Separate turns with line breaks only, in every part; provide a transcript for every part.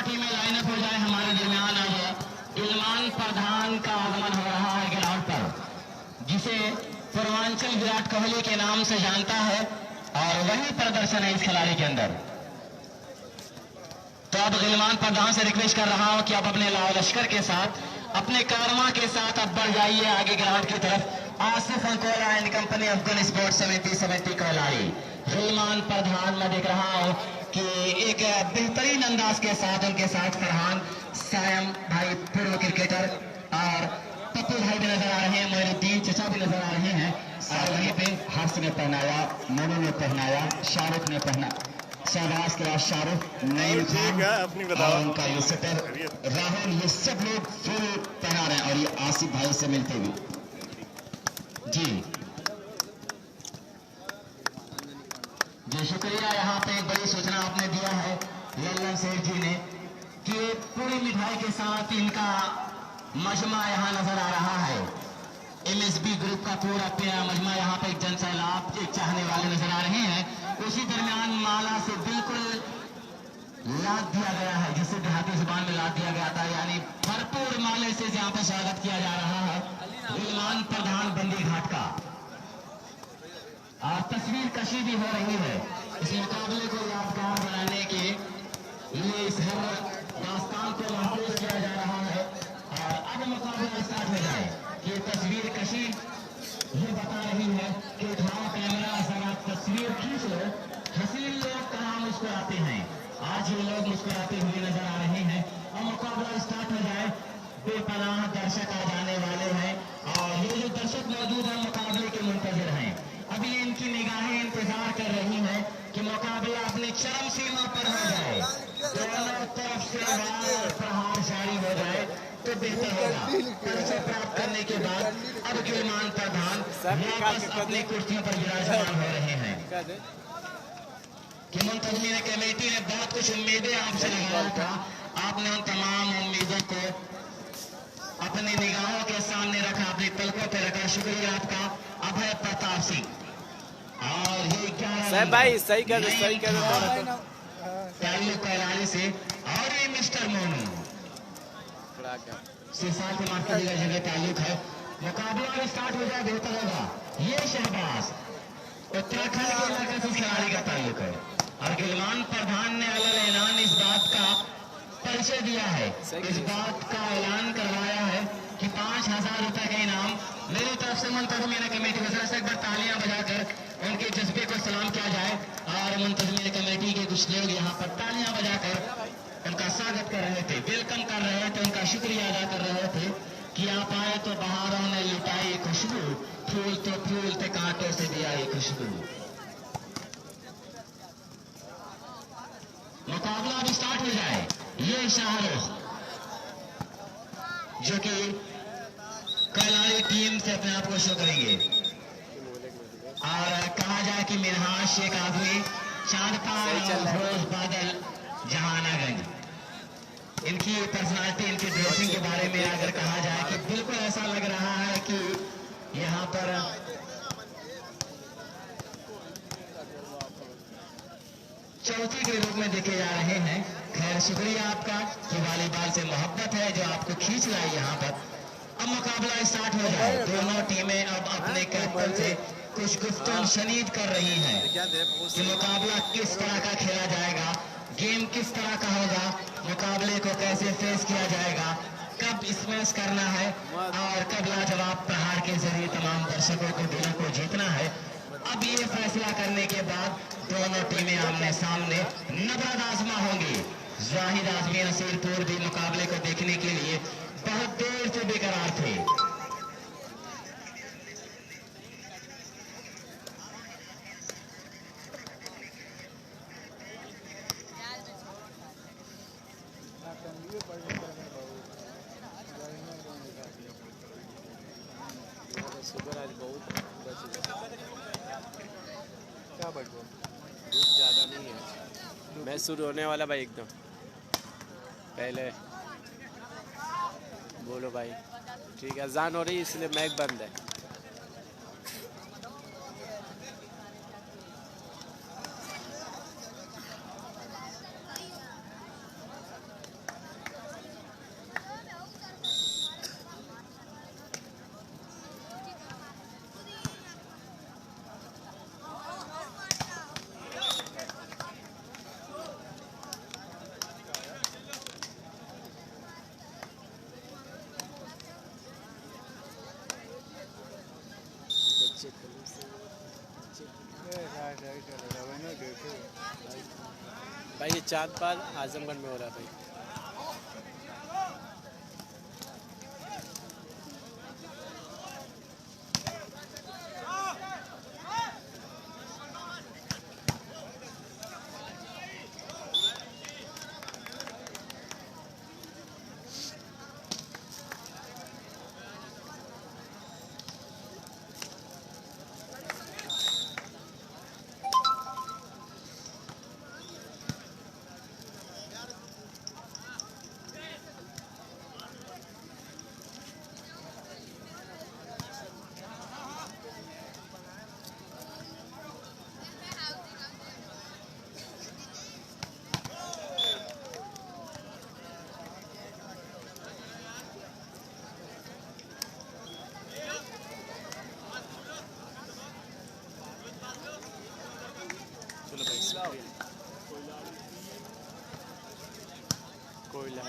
टीमें लाइनअप हो जाए हमारे दरमियान। अब गिलमान प्रधान का आगमन हो रहा है ग्राउंड पर, जिसे पूर्वांचल विराट कोहली के नाम से जानता है और वही प्रदर्शन है इस खिलाड़ी के अंदर। तो अब गिलमान प्रधान से रिक्वेस्ट कर रहा हूं कि आप अपने लाल लश्कर के साथ, अपने कारमा के साथ अब बढ़ जाइए आगे ग्राउंड की तरफ। Asif Ankola and company Afghan sports समिति 70 खिलाड़ी गिलमान प्रधान, मैं देख रहा हूं कि एक बेहतरीन अंदाज के साथ उनके साथ फरहान सायम भाई पूर्व क्रिकेटर और पप्पू भाई भी नजर आ रहे हैं, मोइनुद्दीन चचा भी नजर आ रहे हैं। और वहीं पे हर्ष ने पहनाया, मनु ने पहनाया, शाहरुख ने पहना, शहबाज के बाद शाहरुख, नईम खान और उनका ये सेटर राहुल, ये सब लोग फुल पहना रहे हैं। और ये आसिफ भाई से मिलते हुए जी जी शुक्रिया। यहाँ पे एक बड़ी सूचना आपने दिया है लल्लन सेठ जी ने कि पूरी मिठाई के साथ इनका मजमा यहाँ नजर आ रहा है। एमएसबी ग्रुप का पूरा मजमा यहाँ पे एक जन सैलाब एक चाहने वाले नजर आ रहे हैं। उसी दरमियान माला से बिल्कुल लाद दिया गया है, जिसे देहाती जुबान में लाद दिया गया था, यानी भरपूर माले से यहाँ पे स्वागत किया जा रहा है गिलमान प्रधान बंदी घाट का। और तस्वीर कशी भी हो रही है इस मुकाबले को यादगार बनाने के लिए, इस हर दास्तान को महफूज किया जा रहा है। और अब मुकाबला स्टार्ट हो जाए, ये तस्वीर कशी ये बता रही है कि उठाओ कैमरा, अगर आप तस्वीर खींच लो, हसीन लोग कहाँ मुस्कुराते हैं, आज ये लोग मुस्कुराते हुए नजर आ रहे हैं। अब मुकाबला स्टार्ट हो जाए, बेपनाह दर्शक आ जाने वाले हैं और ये जो दर्शक मौजूद है मुकाबले के मुंतजिर हैं। अभी इनकी निगाहें इंतजार कर रही हैं कि मुकाबला अपनी चरम सीमा पर हो जाए, दोनों तरफ से वार प्रहार जारी हो जाए तो बेहतर होगा। परिचय प्राप्त करने के बाद अब गिलमान प्रधान वापस अपनी कुर्सियों पर विराजमान हो रहे हैं कि मुंतजमीन कमेटी ने बहुत कुछ उम्मीदें आपसे लगाया था, आपने उन तमाम उम्मीदों को अपनी निगाहों के सामने रखा, अपनी पलकों पे रखा। शुक्रिया आपका अभय प्रताप सिंह। और ये क्या
भाई सही कर
कैलाली से, और ये मिस्टर मोनू साथ ही माफ करिएगा जगह ताल्लुक है। मुकाबला स्टार्ट हो जाए बेहतर होगा। ये शहबाज उत्तराखंड के इलाके से खिलाड़ी का ताल्लुक है और गिलमान प्रधान ने अलग ऐलान इस बात का परिचय दिया है, इस बात का ऐलान करवाया है कि 5,000 रुपए का इनाम मेरी तरफ से मुंतजमीन कमेटी को से एक बार तालियां बजाकर उनके जज्बे को सलाम किया जाए। और मुंतजमीन कमेटी के कुछ लोग यहाँ पर तालियां बजाकर उनका स्वागत कर रहे थे, वेलकम कर रहे थे, उनका शुक्रिया अदा कर रहे थे कि आप आए तो बहारों ने लुटाई खुशबू, फूल तो फूल थे कांटों से दिया ये खुशबू। मुकाबला अब स्टार्ट हो जाए। ये शाहरुख जो कि कैलाली टीम से अपने आप को शो करेंगे और कहा जाए कि मिनहाज शेख आदमी, चांदपाल और फिरोज बादल जहानागंज, इनकी पर्सनालिटी, इनकी ड्रेसिंग के बारे में अगर कहा जाए कि बिल्कुल ऐसा लग रहा है कि यहाँ पर चौथी के रूप में देखे जा रहे हैं। खैर शुक्रिया आपका कि वॉलीबॉल से मोहब्बत है जो आपको खींच लाई यहाँ पर। अब मुकाबला स्टार्ट हो जाए, दोनों टीमें अब अपने कैप्टन से कुछ गुफ्तगू शनीद कर रही हैं कि मुकाबला किस तरह का खेला जाएगा, गेम किस तरह का होगा, मुकाबले को कैसे फेस किया जाएगा, कब स्मैश करना है और कब लाजवाब प्रहार के जरिए तमाम दर्शकों को दिलों को जीतना है। अब ये फैसला करने के बाद दोनों टीमें आमने सामने नबरद आजमा होंगी। जाहिद आजमी नसीरपुर भी मुकाबले को देखने के लिए बहुत देर से बेकरार थे।
सुबह आज बहुत क्या बढ़ो, धूप ज़्यादा नहीं है, मैच शुरू होने वाला भाई एकदम पहले बोलो भाई। ठीक है, अजान हो रही है इसलिए मैच बंद है। भाई ये चांद पाल आजमगढ़ में हो रहा है भाई। चलो भाई कोयला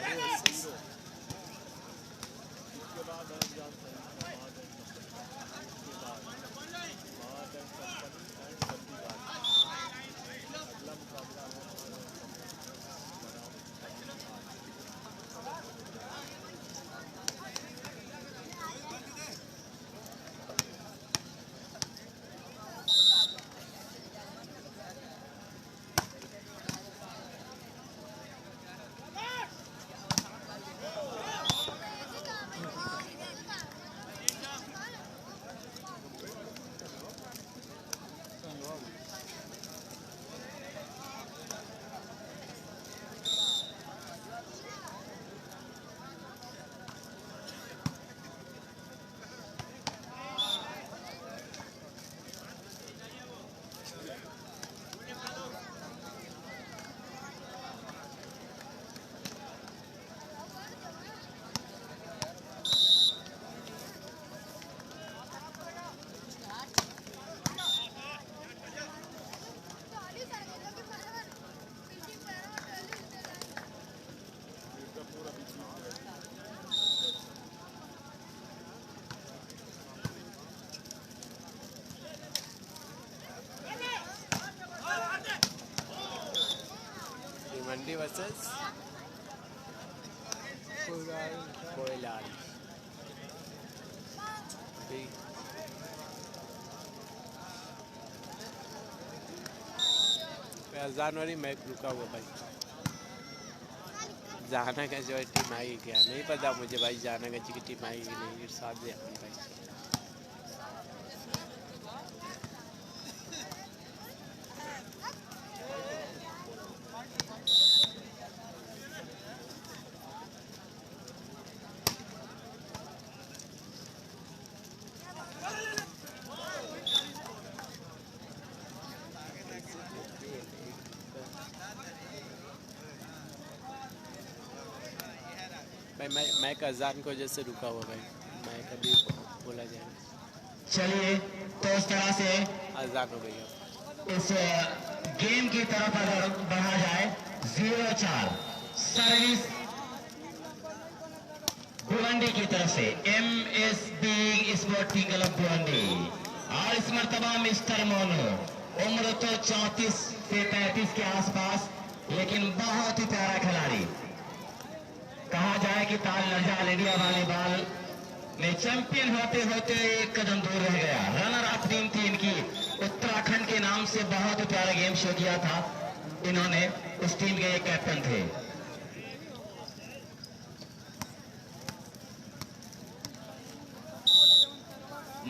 मंडी वर्सेस कोयला। अजान वाली मैच रुका हुआ भाई। जाना का जो है टीम आएगी क्या नहीं पता मुझे भाई, जाना का की टीम आएगी नहीं, साथ दे अपनी भाई। भाई मैं अजान को जैसे रुका हुआ भाई, मैं कभी बोला जाए।
चलिए तो इस तरह से
अजान हो गई अब।
इस गेम की तरफ अगर बढ़ा जाए 0-4 सर्विस भिवंडी की तरफ से MSB स्पोर्टिंग क्लब भिवंडी। और इस मर्तबा मिस्टर मोनू, उम्र तो 34 से 35 के आसपास, लेकिन बहुत ही प्यारा खिलाड़ी। कहा जाए कि ताल लड़जा इंडिया वॉलीबॉल में चैंपियन होते होते एक कदम दूर रह गया। रनर अप टीम थी इनकी, उत्तराखंड के नाम से बहुत ही प्यारा गेम शो किया था इन्होंने, उस टीम के एक कैप्टन थे।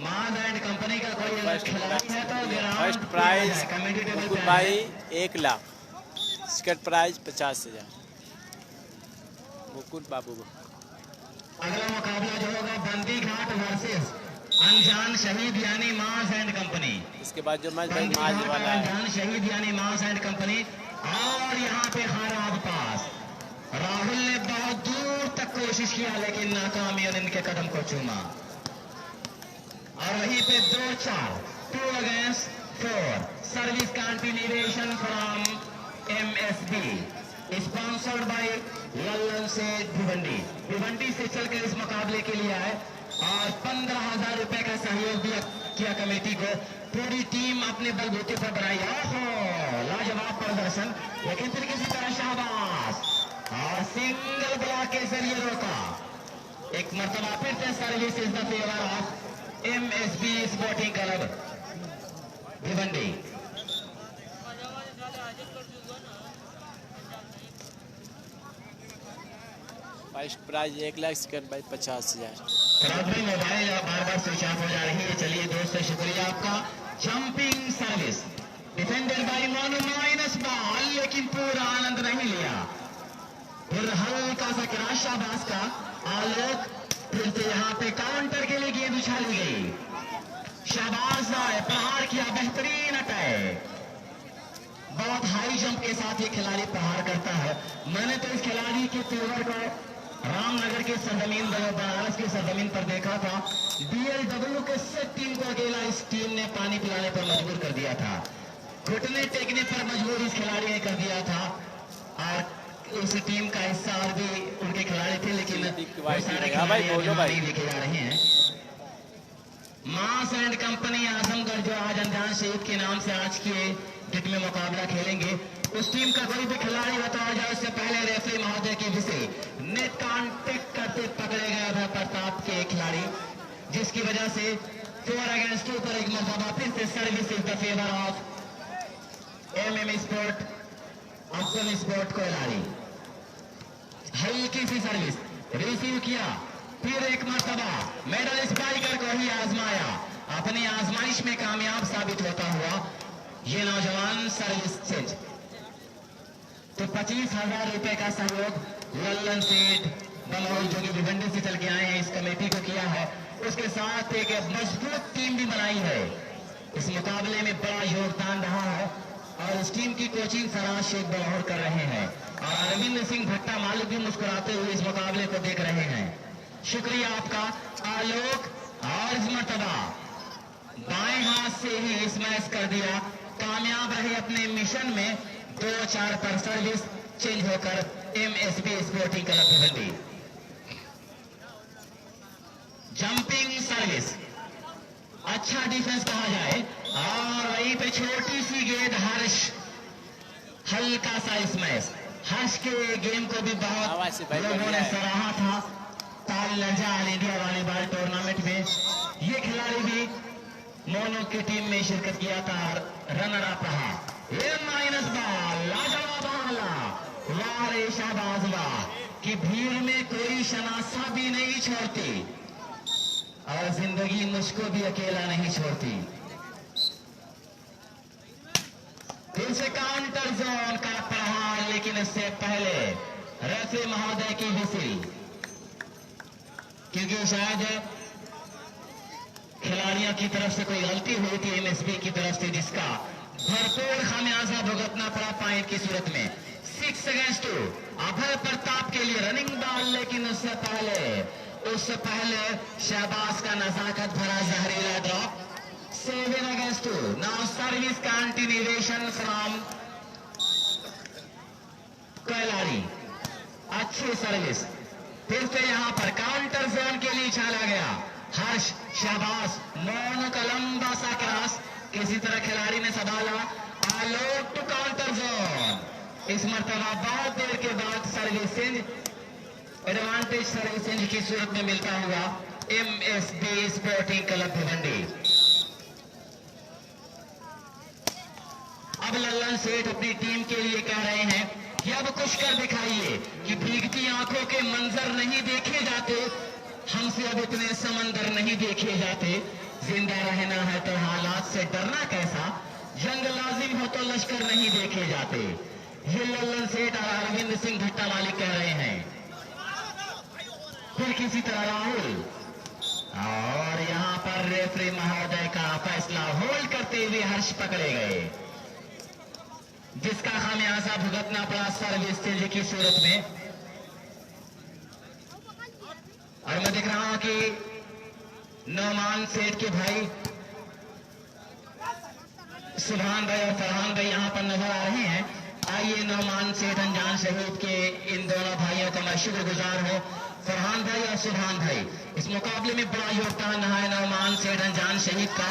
माज एंड कंपनी का कोई खिलाड़ी है तो
फर्स्ट प्राइज भाई 1 लाख, सेकंड प्राइज 50,000 मुकुट बाबू।
अगला मुकाबला जो होगा बंदी घाट वर्सेस अनजान शहीद यानी मास एंड कंपनी।
इसके बाद जो मैच भाई माज वाला है,
अनजान शहीद यानी मास एंड कंपनी। और यहाँ पे खराब पास, राहुल ने बहुत दूर तक कोशिश किया लेकिन नाकामी और इनके कदम को चूमा। और वहीं पे 2-4 2 against 4 service continuation from MSB sponsored by Lallan से भिवंडी। भिवंडी से चलकर इस मुकाबले के लिए आए और 15,000 रुपए का सहयोग दिया किया कमेटी को। पूरी टीम अपने बलबूते पर बनाई। लाजवाब प्रदर्शन, लेकिन फिर किसी तरह सिंगल ब्लॉक के जरिए रोका। एक मरतबा फिर से service is the favour of MSB sporting club Bhiwandi.
First prize 1 lakh, second prize 50,000।
भाई मोबाइल बार बार स्विच ऑफ हो जा रही है। चलिए दोस्तों, शुक्रिया आपका। Jumping service defended by Monu minus ball, लेकिन पूरा आनंद नहीं लिया। फिर हल्का सा क्रॉस शाबाश का आलोक, फिर से यहाँ पे काउंटर के लिए गेंद उछाली गई। शाबाश प्रहार किया, बेहतरीन अटैक। बहुत हाई जंप के साथ ये खिलाड़ी प्रहार करता है। मैंने तो इस खिलाड़ी के तेवर को रामनगर के सरजमीन, बनारस की सरजमीन पर देखा था। बीएलडब्ल्यू के सेट टीम को अकेला इस टीम ने पानी पिलाने पर मजबूर कर दिया था। घुटने टेकने पर मजबूर इस खिलाड़ी ने कर दिया था। और उस टीम का हिस्सा और भी उनके खिलाड़ी थे, लेकिन सारे खिलाड़ी लेके जा रहे हैं। मास एंड कंपनी आजमगढ़ जो आज अनजान शहीद के नाम से आज के डेट में मुकाबला खेलेंगे, उस टीम का कोई भी खिलाड़ी बताया जाए उससे पहले रेफरी महोदय की विषय नेट कॉन्टेक्ट करते पकड़े गए थे प्रताप के खिलाड़ी, जिसकी वजह से 4 अगेंस्ट 2 पर एक मरतबा फिर से service is the favour of MM sport, upon sport कोयलारी। हल्की सी सर्विस रिसीव किया, फिर एक मरतबा मेडल स्पाइकर को ही आजमाया। अपनी आजमाइश में कामयाब साबित होता हुआ ये नौजवान सर्विस चेंज। तो 25,000 रुपए का सहयोग लल्लन सेठ बमौल जो कि भिवंडी से चल के आए हैं, इस कमेटी को किया है। उसके साथ एक मजबूत टीम भी बनाई है। इस मुकाबले में बड़ा योगदान रहा है और इस टीम की कोचिंग फराज शेख बलौर कर रहे हैं और अरविंद सिंह भट्टा मालिक भी मुस्कुराते हुए इस मुकाबले को देख रहे हैं। शुक्रिया आपका आलोक। और इस मरतबा बाएं हाथ से ही स्मैश कर दिया, कामयाब रहे अपने मिशन में। 2-4 पर सर्विस चेंज होकर MSB sporting club Bhiwandi. Jumping service, अच्छा डिफेंस कहा जाए। और वहीं पे छोटी सी गेंद हर्ष, हल्का सा स्मैश। हर्ष के गेम को भी बहुत लोगों ने सराहा था ताल लंजा ऑल इंडिया वॉलीबॉल टूर्नामेंट में। ये खिलाड़ी भी मोनो की टीम में शिरकत किया था, रनर अप रहा। ये माइनस बॉल, लाजवाब हमला, वाह रे शाबाश वाह, कि भीड़ में कोई शनासा भी नहीं छोड़ती और जिंदगी मुझको भी अकेला नहीं छोड़ती। फिर से काउंटर जोन का प्रहार, लेकिन इससे पहले रेफरी महोदय की विसिल, क्योंकि शायद खिलाड़ियों की तरफ से कोई गलती हुई थी एमएसबी की तरफ से, जिसका भरपूर खामियाजा भुगतना पड़ा पॉइंट की सूरत में। 6 अगेंस्ट 2 अभय प्रताप के लिए रनिंग बॉल, लेकिन उससे पहले शहबाज का नजाकत भरा जहरीला drop. 7 against 2 now service continuation from कोयलारी। अच्छी सर्विस, फिर से यहां पर काउंटर जोन के लिए चला गया। हर्ष, शहबाज, मोनो का लंबा सा क्रॉस, किसी तरह खिलाड़ी ने संभाला। आलोक टू काउंटर जोन। इस मरतबा बहुत देर के बाद service change, advantage service change की सूरत में मिलता हुआ एमएसबी स्पोर्टिंग क्लब भिवंडी। अब लल्लन सेठ अपनी टीम के लिए कह रहे हैं कि अब कुछ कर दिखाइए कि भीगती आंखों के मंजर नहीं देखे जाते, हमसे अब इतने समंदर नहीं देखे जाते। जिंदा रहना है तो हालात से डरना कैसा, जंग लाजिम हो तो लश्कर नहीं देखे जाते। ये लल्लन सेठ और अरविंद सिंह भट्टा मालिक कह रहे हैं। फिर किसी तरह राहुल, और यहां पर रेफरी महोदय का फैसला होल्ड करते हुए हर्ष पकड़े गए, जिसका खामियाजा भुगतना पड़ा सर्विस चेंज की सूरत में। और मैं देख रहा हूं कि नौमान सेठ के भाई सुभान भाई और फरहान भाई यहां पर नजर आ रहे हैं। आइए नौमान सेठ अनजान शहीद के इन दोनों भाइयों का मैं शुक्रगुजार हूं, फरहान भाई और सुभान भाई। इस मुकाबले में बड़ा योगदान रहा है नौमान सेठ अनजान शहीद का।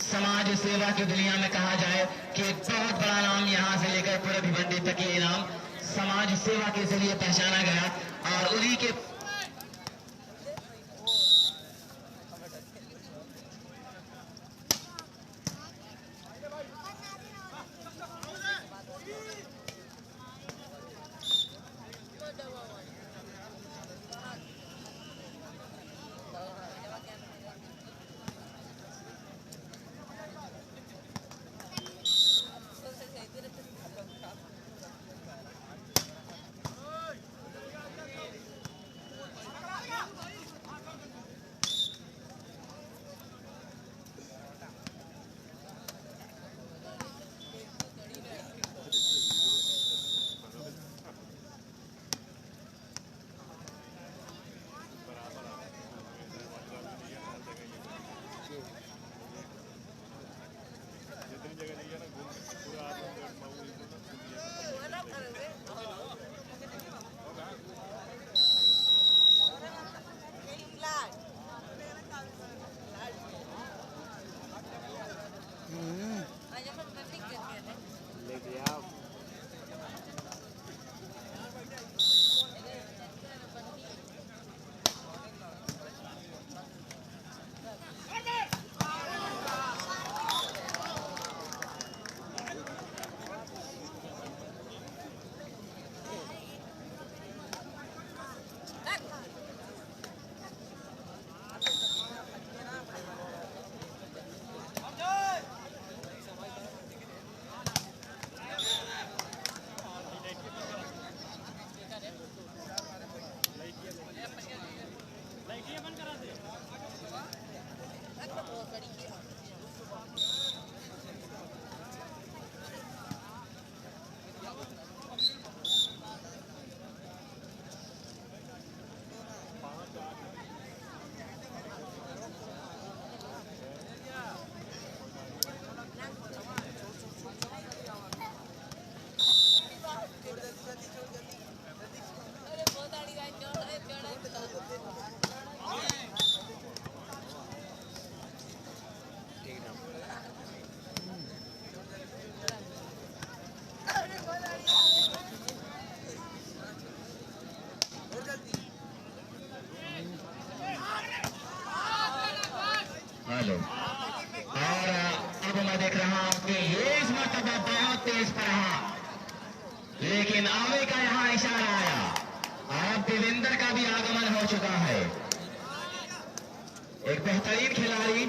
समाज सेवा की दुनिया में कहा जाए कि एक बहुत बड़ा नाम यहां से लेकर पूरे भिवंडी तक ये नाम समाज समाज सेवा के जरिए पहचाना गया और उन्हीं के हेलो और अब मैं देख रहा हूं कि ये इस मरतबा बहुत तेज पड़ा, लेकिन आवे का यहाँ इशारा आया और अब देवेंद्र का भी आगमन हो चुका है। एक बेहतरीन खिलाड़ी,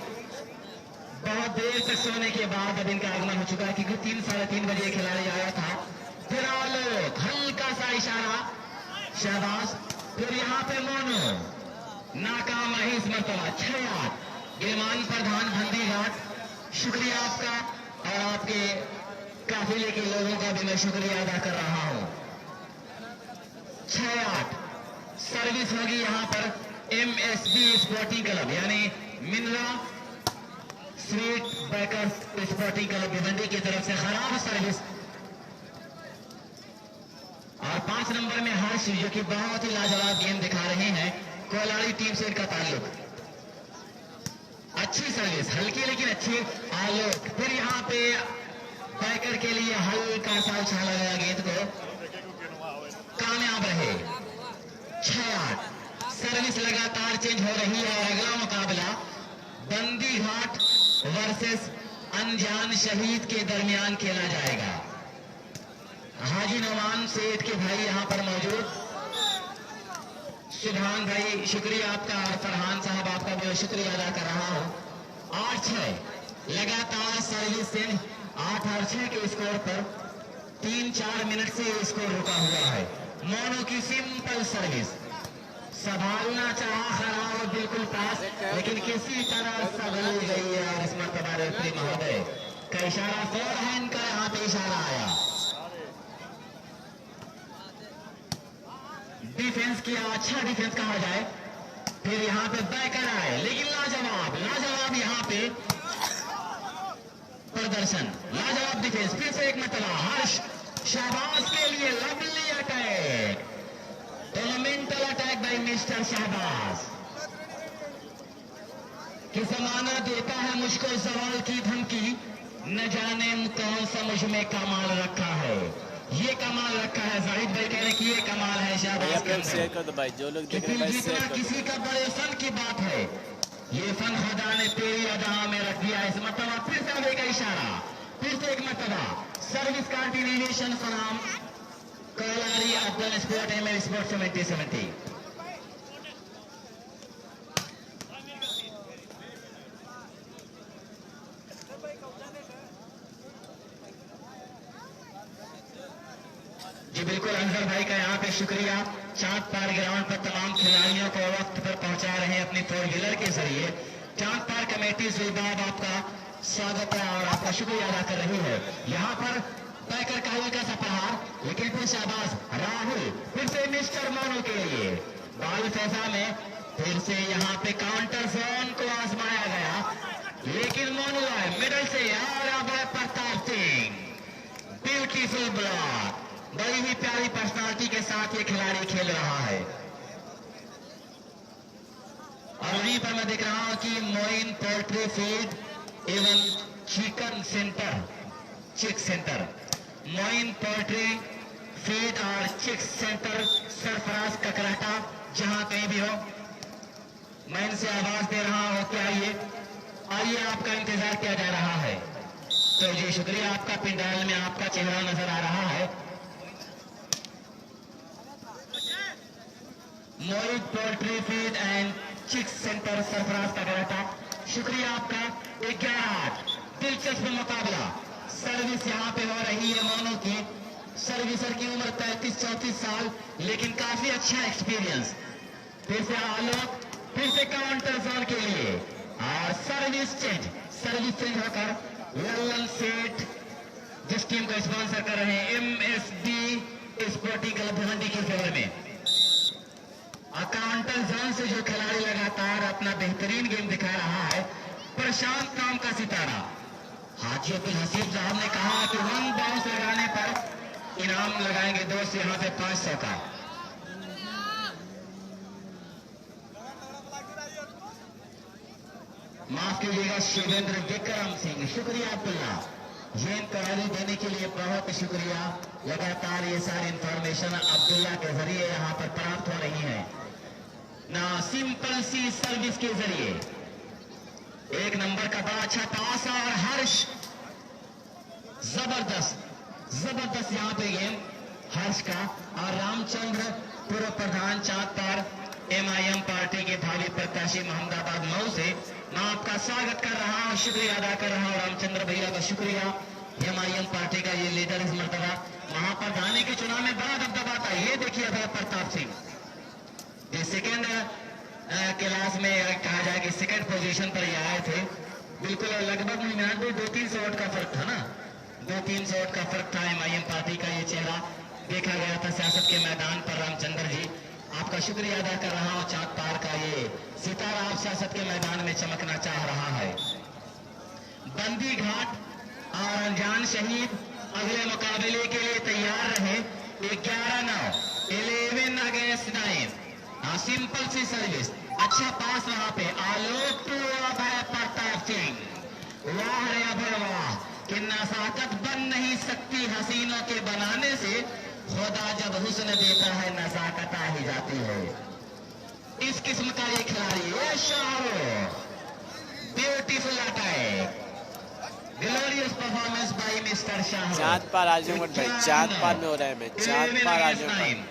बहुत देर तक सोने के बाद अब इनका आगमन हो चुका है, क्योंकि 3-3:30 बजे खिलाड़ी आया था। फिर आलोक, हल्का सा इशारा, शाबाश। फिर यहाँ पे मोनो, नाकाम रही इस मरतबा। 6-8 गिलमान प्रधान भंदी घाट, शुक्रिया आपका और आपके काफिले के लोगों का भी मैं शुक्रिया अदा कर रहा हूं। 6-8 सर्विस होगी यहाँ पर MSB स्पोर्टिंग क्लब यानी Minra sweet bakers sporting club Bhiwandi की तरफ से खराब सर्विस। और 5 नंबर में हर्ष, जो कि बहुत ही लाजवाब गेम दिखा रहे हैं, कोलाड़ी टीम से इनका ताल्लुक। अच्छी सर्विस, हल्की लेकिन अच्छी। आलोक, फिर यहाँ पे बैकर के लिए हल्का सा उछाला गया गेंद को, कामयाब रहे। 6-8 सर्विस लगातार चेंज हो रही है और अगला मुकाबला बंदी घाट वर्सेस अनजान शहीद के दरमियान खेला जाएगा। हाजी नवान सेठ के भाई यहाँ पर मौजूद, सुभान भाई शुक्रिया आपका और फरहान साहब आपका भी शुक्रिया अदा कर रहा हूं। 8-6 लगातार सर्विस से 8 और 6 के स्कोर पर 3-4 मिनट से स्कोर रुका हुआ है। मोनो की सिंपल सर्विस, संभालना चाहा खराब बिल्कुल पास, लेकिन किसी तरह संभल गई है। और इस मरतबा रेफरी महोदय का इशारा, फोरहैंड का यहाँ पे इशारा आया। डिफेंस किया, अच्छा डिफेंस कहा जाए। फिर यहाँ पे बैकर आए, लेकिन लाजवाब यहाँ पे प्रदर्शन, लाजवाब डिफेंस। फिर से एक मरतबा हर्ष, शाहबाज के लिए lovely attack, tournamental attack by mister Shahbaz. कि जमाना देता है मुझको सवाल की धमकी, न जाने कौन सा मुझ में कमाल रखा है। ये कमाल रखा है। जाहिद भाई कह रहे कि ये कमाल है शाहबाज के
शेयर कर दो भाई, जो लोग देख रहे हैं भाई शेयर कर दो।
किसी का बड़े फन की बात है, ये फन खुदा ने तेरी अदा में रख दिया। इस मतलब फिर से आगे का इशारा, फिर से एक मरतबा service continuation from Kolari Abdul sport M sport 70-70। जी बिल्कुल, अंजर भाई का यहाँ पे शुक्रिया। चांद पार ग्राउंड पर तमाम खिलाड़ियों को वक्त पर पहुंचा रहे हैं अपनी फोर व्हीलर के जरिए। चांद पार कमेटी सुलबाब आपका स्वागत है और आपका शुक्रिया अदा कर रही है। यहाँ पर पैकर का हल्का सा प्रहार, लेकिन फिर शाहबाज राहुल, फिर से मिस्टर मोनू के लिए बाल फैजा में फिर से यहाँ पे काउंटर जोन को आजमाया गया, लेकिन मोनू है मिडल से और अब प्रताप सिंह ब्यूटीफुल ब्लॉक। बड़ी ही प्यारी पर्सनालिटी के साथ ये खिलाड़ी खेल रहा है। और वहीं पर मैं देख रहा हूं कि मोइन पोल्ट्री फीड एवं चिकन सेंटर, चिक सेंटर, मोइन पोल्ट्री फीड और चिक सेंटर सरफराज ककराटा, जहां कहीं भी हो मैं इनसे आवाज दे रहा हूं कि आइए आपका इंतजार किया जा रहा है। तो जी शुक्रिया आपका, पिंडाल में आपका चेहरा नजर आ रहा है। Mohit poultry feed and chick centre Sarfaraz का गराटा, शुक्रिया आपका। 11 दिलचस्प मुकाबला, सर्विस यहाँ पे हो रही है मोनू की। सर्विसर की उम्र 33-34 साल, लेकिन काफी अच्छा एक्सपीरियंस। फिर से आलोक, फिर से काउंटर जोन के लिए और सर्विस चेंज होकर लल्लन सेठ, जिस टीम को स्पॉन्सर कर रहे हैं MSD स्पोर्टिंग क्लब भिवंडी की फेवर में। काउंटर जोन से जो खिलाड़ी लगातार अपना बेहतरीन गेम दिखा रहा है, प्रशांत नाम का सितारा। हाजी अब्दुल हसीब साहब ने कहा कि 1 बाउंस लगाने पर इनाम लगाएंगे दोस्त यहाँ पे 500 का। माफ कीजिएगा शिवेंद्र विक्रम सिंह, शुक्रिया अब्दुल्ला, ये इंक्वायरी देने के लिए बहुत शुक्रिया। लगातार ये सारी इंफॉर्मेशन अब्दुल्ला के जरिए यहाँ पर प्राप्त हो रही है ना। सिंपल सी सर्विस के जरिए एक नंबर का बड़ा अच्छा पास और हर्ष, जबरदस्त यहाँ पे गेम हर्ष का। और रामचंद्र पूर्व प्रधान चांद पार MIM पार्टी के भावी प्रत्याशी मोहम्मदाबाद मऊ से मैं आपका स्वागत कर रहा हूं, शुक्रिया अदा कर रहा हूं रामचंद्र भैया का, शुक्रिया। MIM पार्टी का ये लीडर इस मरतबा महाप्रधानी के चुनाव में बड़ा दबदबा था। ये देखिए अभय प्रताप सिंह, जो सेकेंड क्लास में कहा जाए कि सेकेंड पोजीशन पर ये आए थे। बिल्कुल लगभग 99-200 वोट का फर्क था ना, 200-300 वोट का फर्क था। MIM पार्टी का ये चेहरा देखा गया था सियासत के मैदान पर। रामचंद्र जी आपका शुक्रिया अदा कर रहा हूं। चांद पार का ये सितारा आप सियासत के मैदान में चमकना चाह रहा है। बंदी घाट और अनजान शहीद अगले मुकाबले के लिए तैयार रहे। 11 अगेंस्ट 9। सिंपल सी सर्विस, अच्छा पास वहां पे आलोक टू अभय प्रताप सिंह। वाह रे अभय वाह, कि नजाकत बन नहीं सकती हसीनों के बनाने से, खुदा जब हुस्न देता है नजाकत आ ही जाती है। इस किस्म का ये खिलाड़ी ये Shahrukh, beautiful attack, glorious performance by mister Shahrukh.
चांद पार आजमगढ़ भाई, चांद पार में हो रहा है मैच, चांद पार आजमगढ़।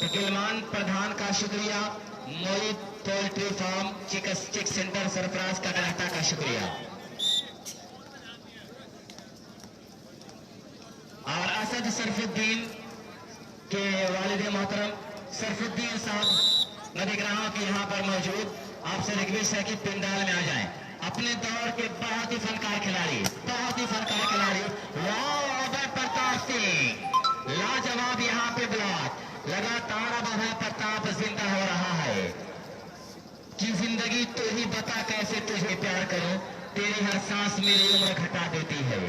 गिलमान प्रधान का शुक्रिया, मोहित पोल्ट्री फार्म चिक सेंटर सरफराज का गराटा का शुक्रिया। और असद सरफुद्दीन के वालिद मोहतरम सरफुद्दीन साहब, मैं देख रहा हूं कि यहाँ पर मौजूद, आपसे रिक्वेस्ट है कि पिंडाल में आ जाएं। अपने दौर के बहुत ही फनकार खिलाड़ी, वाह अभय प्रताप सिंह, लाजवाब यहाँ पे ब्लॉक। लगातार अब अभय प्रताप जिंदा हो रहा है कि जिंदगी तू ही बता कैसे तुझे प्यार करूं, तेरी हर सांस मेरी उम्र घटा देती है।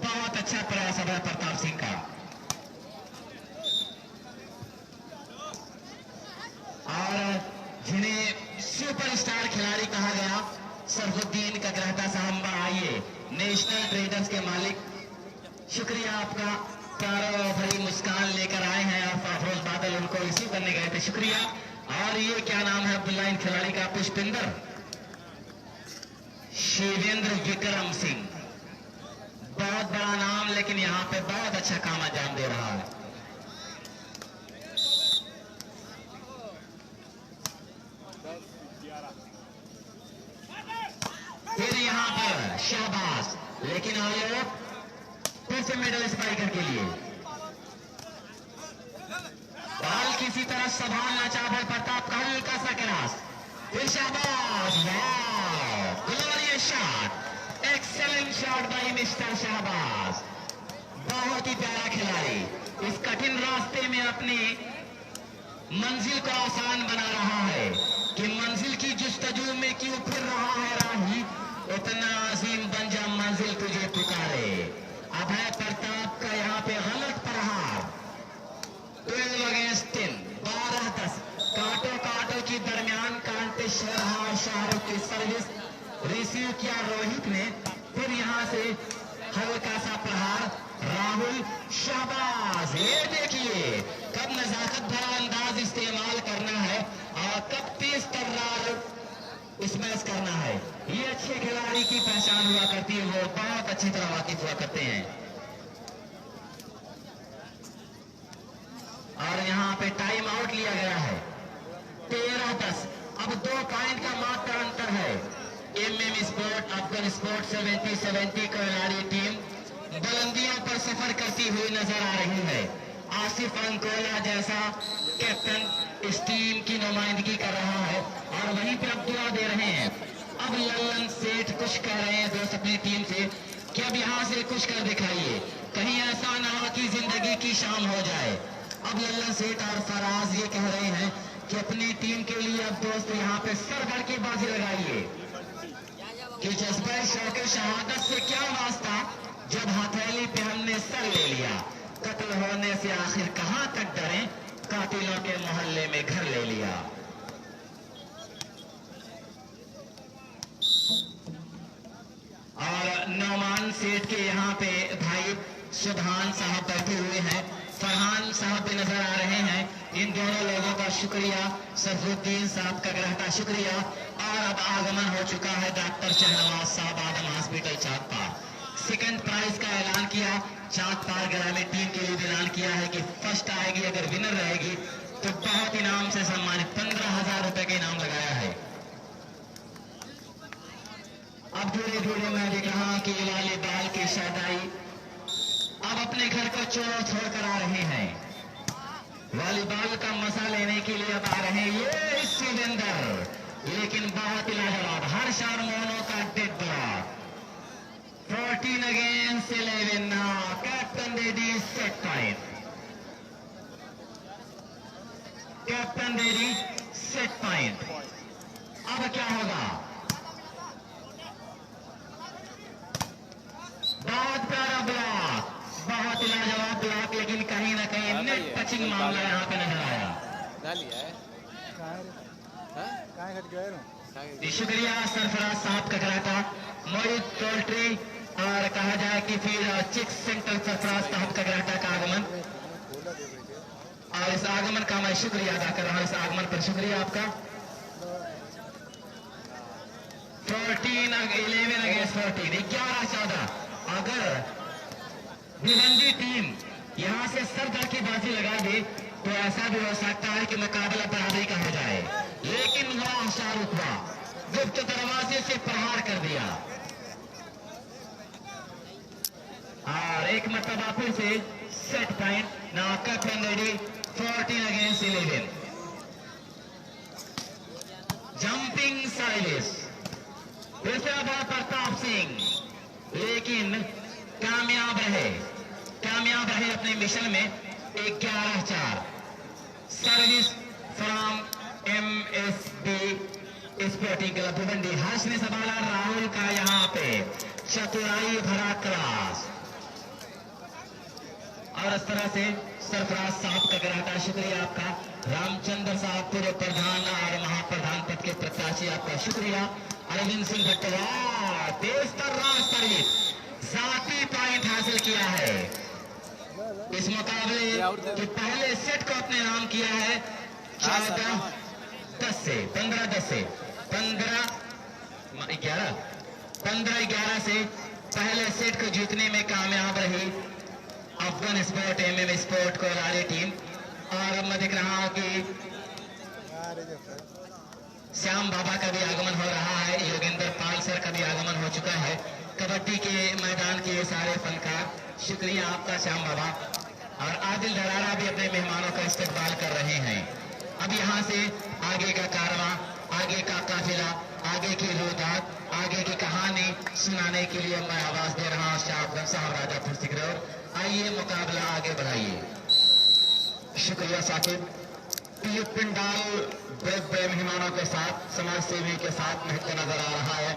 बहुत अच्छा प्रयास अभय प्रताप सिंह का। और जिन्हें सुपरस्टार खिलाड़ी कहा गया, सरफुद्दीन का ग्राहटा साहब, आइए नेशनल ट्रेडर्स के मालिक, शुक्रिया आपका। करने गए थे, शुक्रिया। और ये क्या नाम है अब्दुल्ला इन खिलाड़ी का? पुष्पिंदर शिवेंद्र विक्रम सिंह, बहुत बड़ा नाम, लेकिन यहाँ पे बहुत अच्छा काम अंजाम दे रहा है। फिर यहाँ पर शाबाश, लेकिन आयोग फिर से मिडल स्ट्राइकर के लिए बॉल किसी तरह संभालना चाहे प्रताप का हल्का सा क्रॉस, फिर शाबाश, glorious shot, excellent shot bye mister शाबाश। बहुत ही प्यारा खिलाड़ी इस कठिन रास्ते में अपनी मंजिल को आसान बना रहा है कि मंजिल की जुस्तजू में क्यों फिर रहा है राही, इतना अजीम बन जा मंजिल तुझे पुकारे। अभय प्रताप का यहाँ पे गलत प्रहार, 12 अगेंस्ट 10, 12-10, कांटो कांटो के दरमियान कांटे शाहरुख की सर्विस रिसीव किया रोहित ने, फिर यहाँ से हल्का सा प्रहार राहुल, शाबाश। ये देखिए कब नजाकत भरा अंदाज इस्तेमाल करना है और कब तेज तर्रार स्मैश करना है, ये अच्छे खिलाड़ी की पहचान हुआ करती है, वो बहुत अच्छी तरह वाकिफ हुआ करते हैं। और यहाँ पे टाइम आउट लिया गया है, 13-10, अब 2 पॉइंट का मात्र अंतर है। MM स्पोर्ट अफगान स्पोर्ट 70-70 खिलाड़ी टीम बुलंदियों पर सफर करती हुई नजर आ रही है। आसिफ अंकोला जैसा कैप्टन इस टीम की नुमाइंदगी कर रहा है और वहीं पे अब दुआ दे रहे हैं। अब लल्लन सेठ कुछ कह रहे हैं दोस्त अपनी टीम से कि अब यहाँ से कुछ कर दिखाइए, कहीं ऐसा ना हो कि जिंदगी की शाम हो जाए। अब लल्लन सेठ और फराज ये कह रहे हैं कि अपनी टीम के लिए अब दोस्त यहाँ पे सर भर की बाजी लगाइए कि जज्बा शौक़ शहादत से क्या वास्ता जब हथेली पे हमने सर ले लिया, कत्ल होने से आखिर कहां तक डरे, कातिलों के मोहल्ले में घर ले लिया। और नौमान सेठ के यहाँ पे भाई सुभान साहब बैठे हुए हैं, फरहान साहब भी नजर आ रहे हैं। इन दोनों लोगों का शुक्रिया, सफरुद्दीन साहब का रहता शुक्रिया। और अब आगमन हो चुका है डॉक्टर शहनवाज साहब आदम हॉस्पिटल चाँदपार। सेकंड प्राइज का ऐलान किया, चाँदपार ग्रामीण टीम के लिए ऐलान किया है कि फर्स्ट आएगी, अगर विनर रहेगी तो बहुत इनाम से सम्मानित 15,000 रुपए का इनाम लगाया है। अब धीरे धीरे मैं देख रहा हूं कि वॉलीबॉल की शादाई अब अपने घर को छोड़ कर आ रहे हैं, वॉलीबॉल का मजा लेने के लिए अब आ रहे हैं ये सिलेंडर, लेकिन बहुत ही लाजवाब हर्ष और मोनो का dead block. 14 against 11 now. Captain Reddy set point. Captain Reddy set point. अब क्या होगा? बहुत प्यारा ब्लॉक, बहुत लाजवाब ब्लॉक, लेकिन कहीं ना कहीं नेट टचिंग मामला यहाँ पे नजर आया। शुक्रिया सरफराज साहब का कराता मोहित पोल्ट्री, और कहा जाए कि फिर चिक्स सेंटर सरफराज साहब का कराटा का आगमन, और इस आगमन का मैं शुक्रिया अदा कर रहा हूँ। इस आगमन पर शुक्रिया आपका। 11 अगेंस्ट 14, 11-14। अगर भिवंडी टीम यहाँ से सरदार की बाजी लगा दे तो ऐसा भी हो सकता है कि मुकाबला बराबरी का हो जाए, लेकिन वह शाहरुख गुप्त दरवाजे से प्रहार कर दिया और एक मरतबा फिर से set point. Now captain ready, 14 against 11। Jumping service फिर से अभय प्रताप सिंह, लेकिन कामयाब रहे अपने मिशन में। 11-4 service from MSB sporting club Bhiwandi. Harsh ने संभाला राहुल का यहाँ पे चतुराई भरा क्रॉस, और इस तरह से सरफराज साहब का कराटा शुक्रिया आपका। रामचंद्र साहब पूर्व प्रधान और महाप्रधान पद के प्रत्याशी, आपका शुक्रिया। अरविंद सिंह भट्टवा तेज तर्रार सर्विस, जाती पॉइंट हासिल किया है इस मुकाबले के पहले सेट को अपने नाम किया है। 14-10 से 15-10 से 15-11 से पहले सेट को जीतने में कामयाब रही अफगान स्पोर्ट एमएम स्पोर्ट कोलारी टीम। और अब मैं देख रहा हूं कि श्याम बाबा का भी आगमन हो रहा है, योगेंद्र पाल सर का भी आगमन हो चुका है। कबड्डी के मैदान के सारे फनकार, शुक्रिया आपका श्याम बाबा। और आदिल धरारा भी अपने मेहमानों का इस्तकबाल कर रहे हैं। अब यहाँ से आगे का कारवां, आगे का काफिला, आगे की रोहतास, आगे की कहानी सुनाने के लिए मैं आवाज दे रहा हूँ साहब राजापुर सिकरौर। आइए मुकाबला आगे बढ़ाइए। शुक्रिया साकिब। पीयू पिंडाल बड़े मेहमानों के साथ, समाज सेवी के साथ महत्व नजर आ रहा है।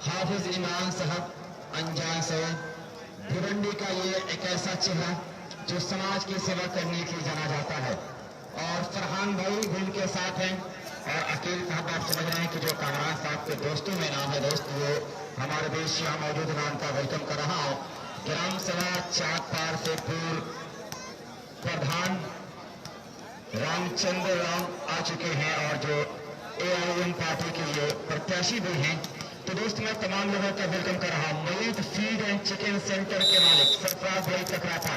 हाफिज इमरान साहब अनजान से भिवंडी का ये एक ऐसा चेहरा जो समाज की सेवा करने के लिए जाना जाता है। और फरहान भाई भी उनके साथ हैं। और अकील साहब आप समझ रहे हैं कि जो कामरान साहब के दोस्तों में नाम है दोस्त, वो हमारे देश यहाँ मौजूद नाम का वेलकम कर रहा हूँ। ग्राम सभा चाकपार से पूर्व प्रधान रामचंद्र राम आ चुके हैं और जो AIM पार्टी के लिए प्रत्याशी भी हैं। तो दोस्त मैं तमाम लोगों का वेलकम कर रहा हूँ। मयूद फीड एंड चिकन सेंटर के मालिक सरफराज भाई चक्राता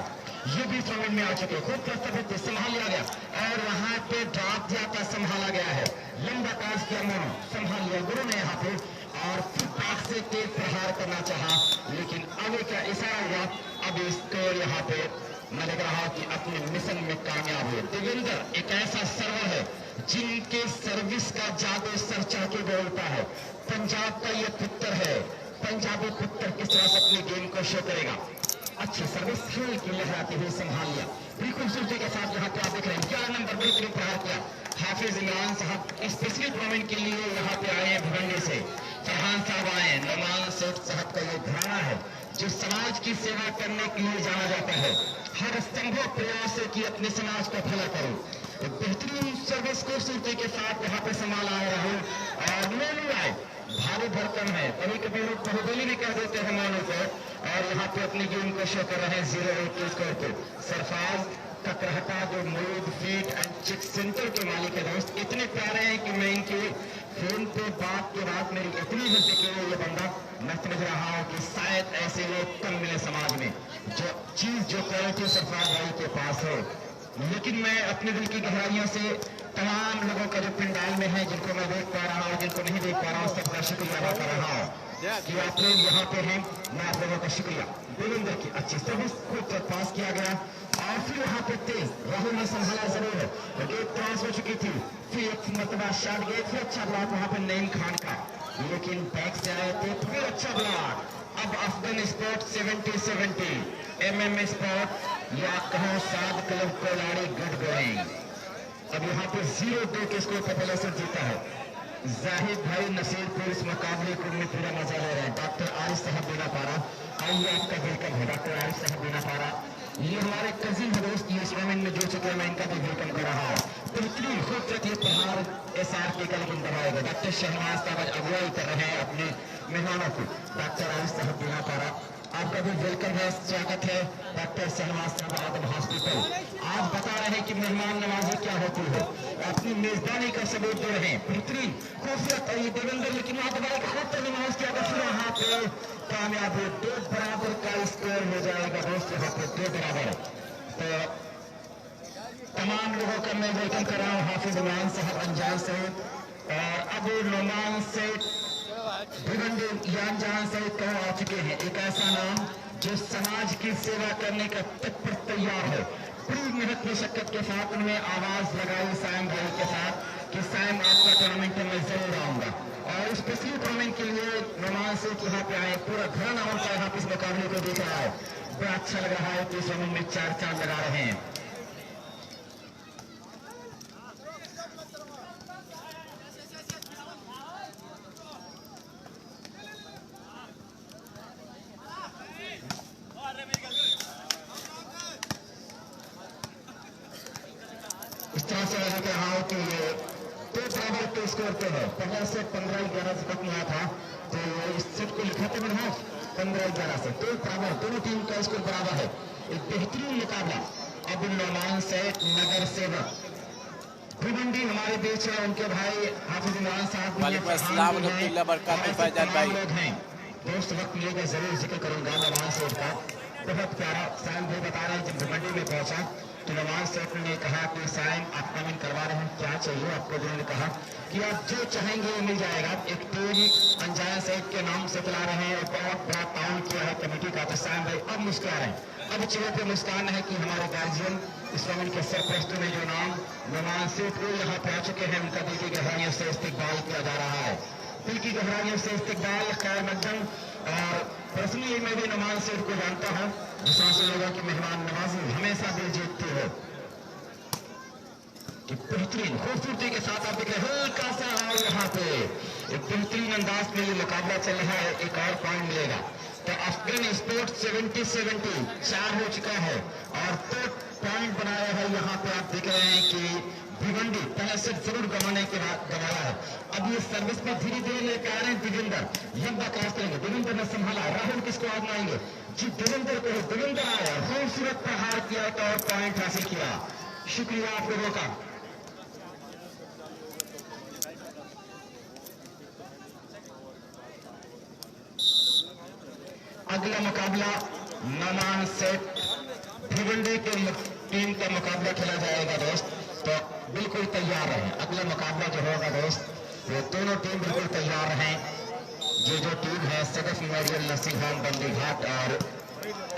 ये भी टूर्नामेंट में आ चुके हैं। खुद प्रस्तावित संभाल लिया गया और वहां पे ड्रॉप जाता संभाला गया है। लंबा पास किया मोनो संभाल लिया गुरु ने यहाँ पे और फिर पास से तेज प्रहार करना चाहा, लेकिन आगे का इशारा हुआ। अब स्कोर यहाँ पे मैं देख रहा हूं कि अपने मिशन में कामयाब हुए। देवेंद्र एक ऐसा सर्वर है जिनके सर्विस का जादू सर चढ़ के बोलता है। पंजाब का ये पुत्र है, पंजाबी पुत्र किस तरह से अपने गेम को शो करेगा। अच्छी सर्विस खेल की लहराती हुई संभाल लिया बिल्कुल खूबसूरती के साथ। यहाँ पे आप देख रहे हैं 11 नंबर बेहतरीन प्रहार किया। हाफिज इमरान साहब स्पेशली टूर्नामेंट के लिए यहाँ पे आए हैं भिवंडी से। फरहान साहब आए, नौमान सेठ साहब का ये घराना है जो समाज की सेवा करने के लिए जाना जाता है। हर संभव प्रयास है कि अपने समाज को भला करो। बेहतरीन सर्विस खूबसूरती के साथ यहाँ पे संभाला है राहुल और मोनू आए। भारी भरकम है, कभी कभी लोग बहुबली भी कर देते हैं मोनू को। और यहाँ पे अपनी गेम को शो कर रहे हैं 0-8 के स्कोर पे। सरफराज ककरहटा जो मयूद फीड एंड चिक सेंटर के मालिक है दोस्त, इतने प्यारे हैं कि मैं इनके फोन पे बात के बाद मेरी इतनी हंसी की ये बंदा, मैं समझ रहा हूँ कि शायद ऐसे लोग कम मिले समाज में जो चीज जो क्वालिटी सरफराज भाई के पास हो। लेकिन मैं अपने दिल की गहराइयों से तमाम लोगों का जो पिंडाल में है, जिनको मैं देख पा रहा हूँ, जिनको नहीं देख पा रहा हूँ, सबका शुक्रिया अदा कर रहा हूँ कि आप लोग यहाँ पे हैं। मैं आप लोगों का शुक्रिया। देवेंद्र की अच्छी सर्विस को पास किया गया और फिर यहाँ पे तेज राहुल ने संभाला जरूर है, गेट क्रॉस हो चुकी थी। फिर एक मरतबा शॉट गए थे, अच्छा ब्लॉक वहाँ पे नईम खान का, लेकिन बैक से आए थे फिर अच्छा ब्लॉक। अब अफगान स्पोर्ट 70-70 MM स्पोर्ट या कहो साद क्लब कोलाड़ी गुड गोइंग। अब यहाँ पे 0-2 के स्कोर पर पहले से जीता है। जाहिद भाई नसीरपुर इस मुकाबले को में पूरा मजा ले रहे हैं। डॉक्टर आरिफ साहब बिना पारा, आइए आपका वेलकम है डॉक्टर आरिफ साहब बिना पारा। ये हमारे कजिन है दोस्त, ये टूर्नामेंट में जुड़ चुके हैं, मैं इनका भी वेलकम कर रहा हूँ। बेहतरीन खूबसूरत ये प्रहार SRK का लेकिन दबाएगा। डॉक्टर शहनाज साहब अगुवाई कर रहे हैं अपने मेहमानों को। डॉक्टर आरिफ साहब बिना पारा आपका भी वेलकम है, स्वागत है। डॉक्टर शहनाज साहब आदम हॉस्पिटल आज बता रहे हैं कि मेहमान नवाजी क्या होती है, अपनी मेजबानी का सबूत दे रहे हैं। बेहतरीन खूबसूरत और ये देवेंद्र लेकिन वहां दोबारा खूब नमाज किया था, फिर वहां पे कामयाब हो। 2 बराबर का स्कोर हो जाएगा दोस्त, यहाँ पे 2 बराबर। तो तमाम लोगों का मैं वेलकम कर रहा हूँ। हाफिज इमरान साहब अंजान से और अबू नोमान से भिवंडी यानजान से कहो आ चुके हैं। एक ऐसा नाम जो समाज की सेवा करने का तत्पर तैयार है। बड़ी मेहनत मशक्कत के साथ उन्होंने आवाज लगाई साइम भाई के साथ कि साइम आपका टूर्नामेंट में जरूर आऊंगा। और स्पेशली टूर्नामेंट के लिए नोमान से यहाँ पे आए, पूरा घराना उनका यहाँ पे इस मुकाबले को देख रहा है। बड़ा अच्छा लग रहा है कि इस टूर्नामेंट में 4 चांद लगा रहे हैं। इस तरह से मैं कह रहा हूँ कि ये 2 बराबर के स्कोर पे है। पहले से 15-11 से खत्म हुआ था, तो इस सेट को लिखा था मैंने 15-11 से 2 बराबर, दोनों टीम का स्कोर बराबर है। एक बेहतरीन मुकाबला। अबुल नोमान सेठ नगर सेवक भिवंडी हमारे बीच है, उनके भाई हाफिज इमरान साहब भी हैं,
वालेकुम
फरहान
अस्सलाम
भी हैं,
वरहमतुल्लाह
और
बरकातहू
ऐसे
फैजान
तमाम
भाई।
लोग हैं। दोस्त वक्त मिलेगा जरूर जिक्र करूंगा नवाज सेठ का, बहुत प्यारा। साइम भाई बता रहे हैं जब भिवंडी में पहुंचा तो नवाज सेठ ने कहा कि साइम आप कमेंट करवा रहे हैं, क्या चाहिए आपको? उन्होंने कहा कि आप जो चाहेंगे वो मिल जाएगा। एक टीम अनजान सेठ के नाम से चला रहे हैं, बहुत बड़ा काम किया है कमेटी का। तो साइम भाई अब मुस्कुरा रहे हैं, अब चेहरे पे मुस्कान है कि हमारे गार्जियन इस्लाम के सरप्रस्तों में जो नाम नवाज सेठ को यहाँ पे आ चुके हैं, उनका दिल की गहराइयों से इस्तकबाल किया जा रहा है। दिल की गहराइयों से इस्तकबाल, खैर मकदम। और पर्सनली मैं भी नवाज सेठ को जानता हूँ, दूसरे लोगों की मेहमान नवाजी हमेशा दिल जीतती है। कि बेहतरीन खूबसूरती के साथ आप देख रहे हल्का सा यहाँ पे एक बेहतरीन अंदाज में ये मुकाबला चल रहा है, एक और पॉइंट मिलेगा। तो अफगान स्पोर्ट 70-70 4 हो चुका है और 2 पॉइंट बनाया है। यहाँ पे आप देख रहे हैं कि भिवंडी पहले से जरूर गंवाने के बाद गंवाया है। अब ये सर्विस में धीरे धीरे लेकर आ रहे हैं दिविंदर, लंबा क्रॉस करेंगे, दिविंदर ने संभाला, राहुल किसको आजमाएंगे जी? दिविंदर को, दिविंदर आया, खूबसूरत प्रहार किया और पॉइंट हासिल किया। शुक्रिया आप लोगों का। अगला मुकाबला नमान सेठ भिवंडी के टीम का मुकाबला खेला जाएगा दोस्त, तो बिल्कुल तैयार रहें। अगला मुकाबला जो होगा दोस्त, वो दोनों टीम बिल्कुल तैयार रहें। ये जो टीम है Sadaf memorial nursing home Bandighat और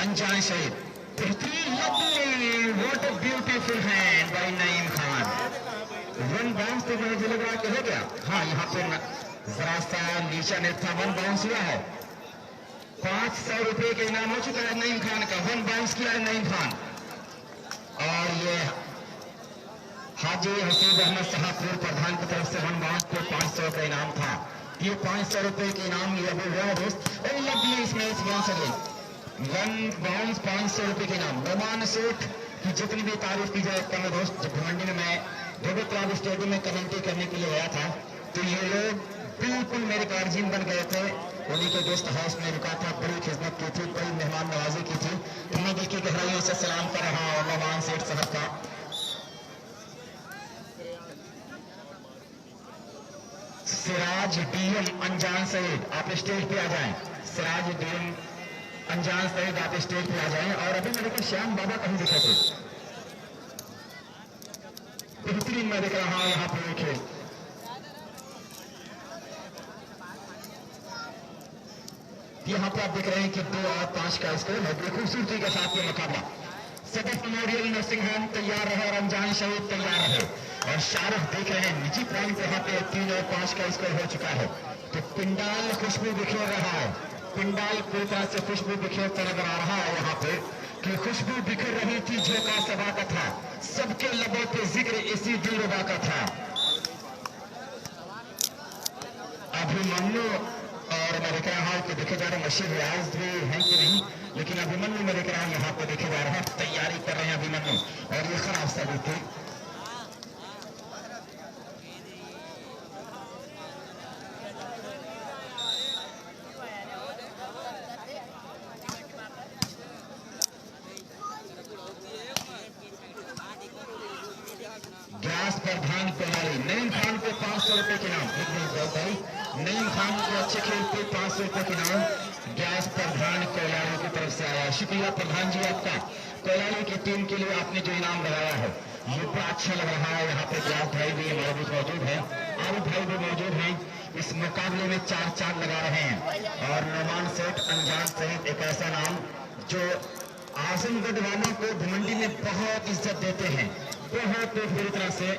अनजान शहीद, बेहतरीन what a beautiful hand by Naeem Khan. One bounce तो मुझे लग रहा कि हो गया, हाँ यहाँ पे जरा सा नीचा नेट था, वन बाउंस हुआ है। 500 रुपए के इनाम हो चुका है नईम खान का, वन बाउंस किया है नईम खान। और ये हाजी हसीब अहमद साहबपुर प्रधान की तरफ से वन बाउंस पे 500 का इनाम था। ये 500 रुपए के इनाम ये भी हुआ है दोस्त। इसमें वन बाउंस 500 रुपए के इनाम। नमान सेठ की जितनी भी तारीफ की जाए कम है दोस्त। जब भिवंडी में मैं डेविड क्लब स्टेडियम में कमेंट्री करने के लिए गया था तो ये लोग बिल्कुल मेरे गार्जियन बन गए थे। उन्हीं के गेस्ट हाउस में रुका था, बड़ी खिदमत की थी, बड़ी मेहमान नवाजी की थी। तो मैं दिल की गहराइयों से सलाम कर रहा हूँ नमान सेठ साहब का। सिराज डीएम अनजान सईद आप स्टेज पे आ जाएं। सिराज डीएम अनजान सईद आप स्टेज पे आ जाएं। और अभी मेरे को श्याम बाबा कहीं दिखे थे, बेहतरीन मैं देख रहा हूं यहाँ पे खेल। यहाँ पे आप देख रहे हैं कि 2 और 5 का स्कोर है। बड़ी खूबसूरती के साथ ये मुकाबला। सदफ मेमोरियल नर्सिंग होम तैयार रहे और अनजान शहीद तैयार रहे। और शाहरुख देख रहे हैं निजी पॉइंट यहाँ पे 3 और 5 का स्कोर हो चुका है। तो पिंडाल खुशबू बिखेर रहा है, पिंडाल पूरी तरह से खुशबू बिखेरता नजर आ रहा है यहाँ पे कि खुशबू बिखर रही थी झोंका सभा का था, सबके लबों पे जिक्र इसी दिलरुबा का था। अभिमन्यु और मैं देख रहा हूँ कि देखे जा रहे मशीद रियाज भी हैं कि नहीं, लेकिन अभिमन्यु मैं देख रहा हूँ यहाँ पे देखे जा रहे हैं, तैयारी कर रहे हैं अभिमन्यु। और ये खराब साबित थी। ग्यास प्रधान कोलारी नईम खान को 500 रुपए के नाम। भाई नईम खान को अच्छे खेल पे 500 रुपए के नाम ग्यास प्रधान कोलारी की तरफ से आया। शुक्रिया प्रधान जी आपका। कोलारी की टीम के लिए आपने जो इनाम लगाया है ये बड़ा अच्छा लग रहा है। यहाँ पे ग्यास भाई भी हमारे बीच मौजूद है, आरिफ भाई भी मौजूद हैं। इस मुकाबले में 4-4 लगा रहे हैं। और नमान सेठ अनजान सहित एक ऐसा नाम जो आजमगढ़ वालों को भिवंडी में बहुत इज्जत देते हैं, बहुत पूरी तरह से।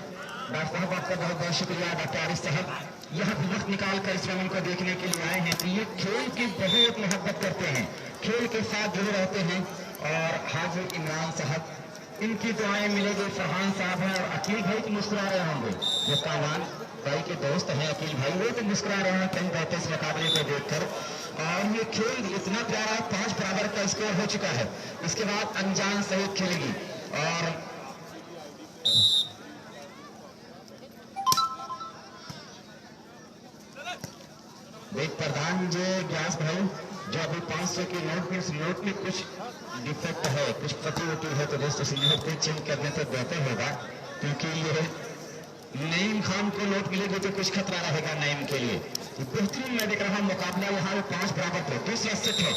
डॉक्टर साहब आपका बहुत बहुत शुक्रिया। डॉक्टर आरिफ साहब यहाँ भी वक्त निकाल कर इस रमन को देखने के लिए आए हैं। तो ये खेल की बहुत मोहब्बत करते हैं, खेल के साथ जुड़े रहते हैं। और हाजी इमरान साहब इनकी दुआएं मिलेगी। फरहान साहब हैं और अकील भाई तो मुस्कुरा रहे होंगे, जो कामान भाई के दोस्त हैं अकील भाई, वो तो मुस्कुरा रहे हैं कहीं बैठे इस मुकाबले को देखकर। और ये खेल इतना प्यारा 5 बराबर का स्कोर हो चुका है। इसके बाद अनजान सहित खेलेगी। और एक प्रधान जी ग्यास भाई जो अभी 500 के नोट में, इस नोट में कुछ डिफेक्ट है, कुछ त्रुटि है, तो दोस्तों इस नोट को चेंज करने से बेहतर होगा, क्योंकि ये नईम खान को नोट मिलेगी तो कुछ खतरा रहेगा नईम के लिए। बेहतरीन मैं देख रहा हूँ मुकाबला यहाँ 5 बराबर पे। दूसरा सेट है,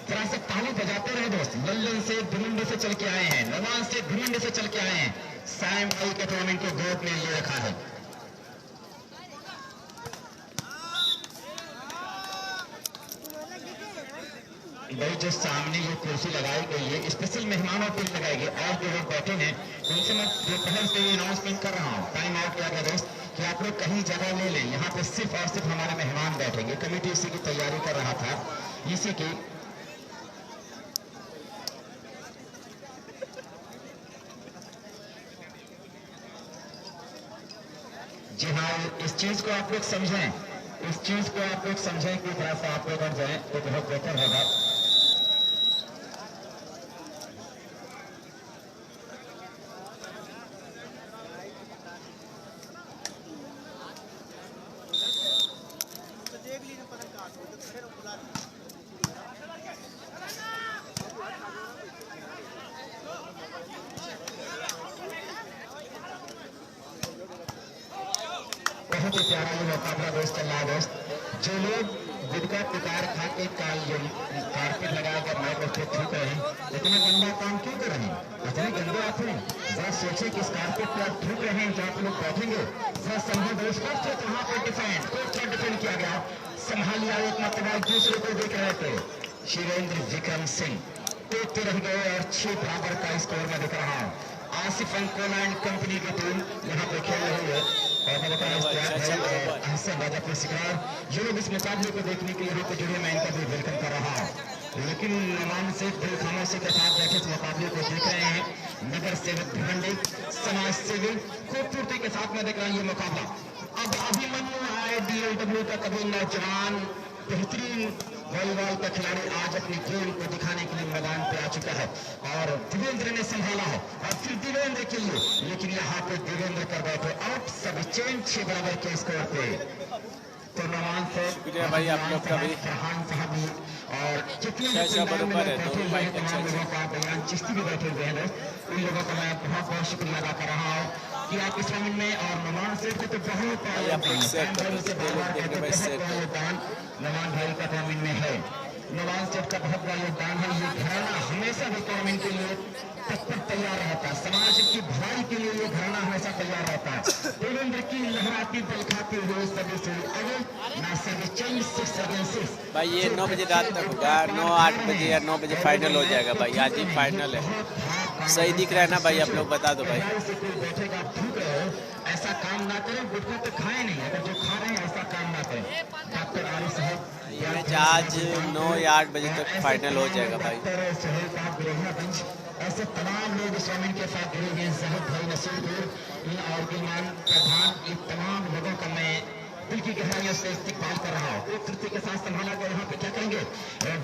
तरह से ताली बजाते रहे दोस्त। लंदन से भिवंडी से चल के आए हैं, नवान से भिवंडी से चल के आए हैं। साइम भाई के टूर्नामेंट को गोद में ले रखा है। भाई जो सामने ये कुर्सी लगाई गई है स्पेशल मेहमानों के लिए लगाएगी, और जो लोग बैठे हैं उनसे मैं दोपहर से अनाउंसमेंट कर रहा हूँ, टाइम आउट किया गया दोस्त, कि आप लोग कहीं जगह ले लें। यहाँ पे सिर्फ और सिर्फ हमारे मेहमान बैठेंगे। कमेटी इसी की तैयारी कर रहा था, इसी की जी हाँ, इस चीज को आप लोग समझें, इस चीज को आप लोग समझें कि थोड़ा सा आप लोग अगर जाएं तो बहुत बेहतर होगा। बहुत ही प्यारा ये मुकाबला दोस्त चल रहा है दोस्त। जो लोग गुटका पुकार खा के कारपेट लगाकर मैच को थूक रहे हैं, इतना गंदा काम क्यों कर रहे हैं? इतने गंदे आप हैं, जरा सोचिए कि इस कारपेट पर आप थूक रहे हैं, जो आप लोग बैठेंगे जरा समझे दोस्त। वहाँ पर डिफेंड किया गया, संभालिया एक मतलब दूसरे को देख रहे थे। शिवेंद्र विक्रम सिंह टूटते रह गए और 6 बराबर का स्कोर में दिख रहा हूँ। आसिफ अंकोला एंड कंपनी की टीम यहाँ पे खेल रही है और मैं बता ये लोग इस मुकाबले को देखने के लिए यहाँ पे जुड़े, मैं इनका भी वेलकम कर रहा हूँ। लेकिन नमान से दिल खामोशी के साथ बैठे इस मुकाबले को देख रहे हैं। नगर सेवक भिवंडी समाज सेवी खूबसूरती के साथ में देख रहे हैं ये मुकाबला। अब अभिमन्यु आए DLW का कभी नौजवान बेहतरीन वॉलीबॉल का खिलाड़ी आज अपनी गेम को दिखाने के लिए मैदान पे आ चुका है और देवेंद्र ने संभाला है और फिर देवेंद्र के लिए, लेकिन यहाँ पे देवेंद्र कर बैठे आउट। सब चेंज 6 बराबर के स्कोर पे। तो नवान से
भाई आप लोग का भी
फरहान साहब भी और जितने चिश्ती भी बैठे हुए हैं, उन लोगों का मैं बहुत बहुत शुक्रिया अदा कर रहा हूँ कि आप इस टूर्नामेंट में और नमान से तो बहुत योगदान नवान भाई का टूर्नामेंट में है। नवान सेठ का बहुत बड़ा योगदान है। ये घराना हमेशा भी टूर्नामेंट के लिए तत्पर तैयार रहता है, समाज की भलाई के लिए ये घराना हमेशा तैयार रहता है। देवेंद्र की लहराती बल खाते हुए सभी से आगे ना सभी चेंज 6
भाई ये 9 बजे रात तक होगा, 9-8 बजे या 9 बजे फाइनल हो जाएगा भाई। आज ही फाइनल है, सही दिख रहा है ना भाई? आप लोग बता दो भाई।
बैठेगा ठीक है, ऐसा काम ना करें, गुटखा तो खाए नहीं, अगर जो खा रहे हैं ऐसा काम ना करें। डॉक्टर आरिफ साहब
आज 9 या 8 बजे तक फाइनल हो जाएगा भाई।
ऐसे तमाम लोग इस टूर्नामेंट के साथ जुड़े हुए हैं। जहद भाई नसीरुद्दीन और गिलमान प्रधान, ये तमाम लोगों का मैं दिल की गहराइयों से इस्तेमाल कर रहा हूँ। खूबसूरती के साथ संभाला गया। यहाँ पे क्या करेंगे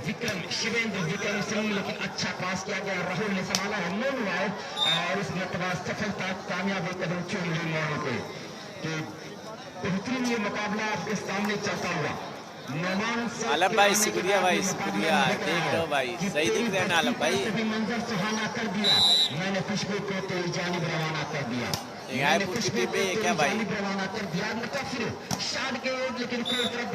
विक्रम शिवेंद्र विक्रम सिंह, लेकिन अच्छा पास किया गया। राहुल ने संभाला है मोन और इस मतलब सफलता कामयाबी कदम चुन ली मोन पे। तो बेहतरीन ये मुकाबला आपके सामने चलता हुआ।
आलम भाई शुक्रिया भाई, शुक्रिया। देख लो भाई, सही दिख रहा है ना आलम भाई?
मंजर सुहाना कर दिया मैंने, खुशबू को तेरी जानिब रवाना कर दिया।
मैंने खुशबू पे क्या भाई
रवाना कर दिया। मुतफिर शान के लेकिन कोई तरफ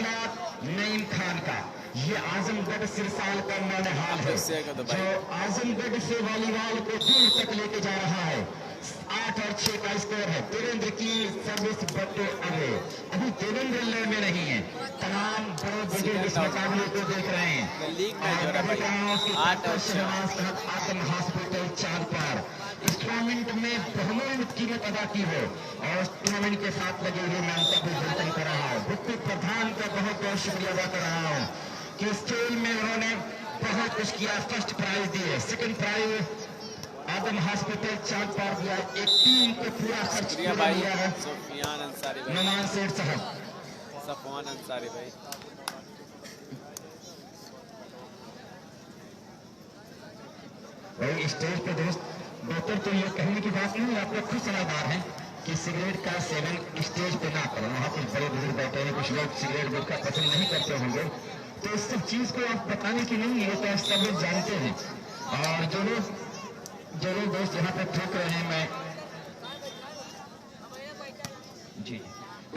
नईम खान का ये आजमगढ़ सिरसाल का मनहाल है, जो आजमगढ़ से वॉलीबॉल को दूर तक लेके जा रहा है। 8 और 6 का स्कोर है। देवेंद्र की सर्विस बटे अगले, अभी देवेंद्र लड़ में नहीं है। तमाम बड़े बुजुर्ग इस मुकाबले को देख रहे हैं। आत्म हॉस्पिटल चांदपार इस टूर्नामेंट में बहुमूल्य कीमत अदा की है और इस टूर्नामेंट के साथ लगे हुए मैं उनका भी वेलकम कर रहा हूँ। डिप्टी प्रधान का बहुत बहुत शुक्रिया अदा कर रहा हूँ कि इस खेल में उन्होंने बहुत कुछ किया। फर्स्ट प्राइज दिए, सेकंड प्राइज आदम हॉस्पिटल चार्ज पर दिया। एक टीम को पूरा खर्च किया है नमान सेठ साहब,
सफवान अंसारी भाई।
भाई स्टेज पे दोस्त डॉक्टर तो ये कहने की बात नहीं, आप लोग खुद समझदार हैं कि सिगरेट का सेवन स्टेज पे ना करो। वहाँ कुछ बड़े बुजुर्ग बैठे हैं, कुछ लोग सिगरेट गुटखा पसंद नहीं करते होंगे, तो इस सब चीज को आप बताने की नहीं है, तो सब लोग जानते हैं। और जो लोग दोस्त यहाँ पे ठोक रहे हैं, मैं जी।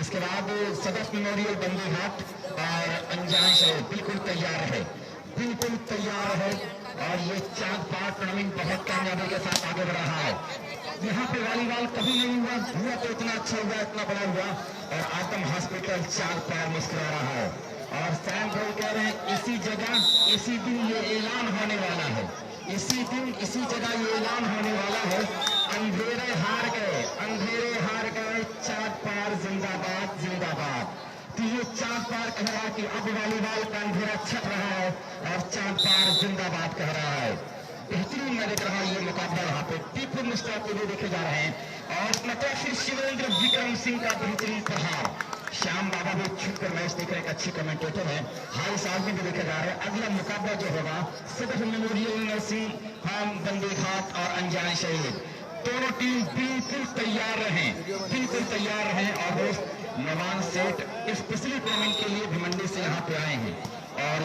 इसके बाद सदफ मेमोरियल बंदीघाट और अनजान शहर बिल्कुल तैयार है, बिल्कुल तैयार है। और ये चांद पार टूर्नामेंट बहुत कामयाबी के साथ आगे बढ़ रहा है। यहाँ पे वॉलीबॉल कभी नहीं हुआ तो इतना अच्छा हुआ, इतना बड़ा हुआ। और आदम हॉस्पिटल चांद पार मुस्कुरा रहा है। और सैम भाई कह रहे हैं इसी जगह इसी दिन ये ऐलान होने वाला है, इसी दिन इसी जगह ये ऐलान होने वाला है। अंधेरे हार गए, अंधेरे हार गए, चांद पार जिंदाबाद जिंदाबाद। तो ये चांद पार कह रहा है कि अब वॉलीबॉल का अंधेरा छट रहा है और चांद पार जिंदाबाद कह रहा है। बेहतरीन मैं देख रहा हूँ ये मुकाबला यहाँ पे टीपू मिस्टर के लिए देखे जा रहे हैं। और मतलब फिर शिवेंद्र विक्रम सिंह का बेहतरीन प्रहार। श्याम बाबा भी छुप कर मैच देख रहे हैं, अच्छे कमेंटेटर हैं। हारिस आजमी भी देखे जा रहे हैं। अगला मुकाबला जो होगा सदर मेमोरियल नरसिंह हम बंदीघाट और अनजान शहीद, दोनों टीम बिल्कुल तैयार रहे, बिल्कुल तैयार रहे। और नवान सेठ स्पेशली टूर्नामेंट के लिए भिमंडी से यहाँ पे आए हैं। और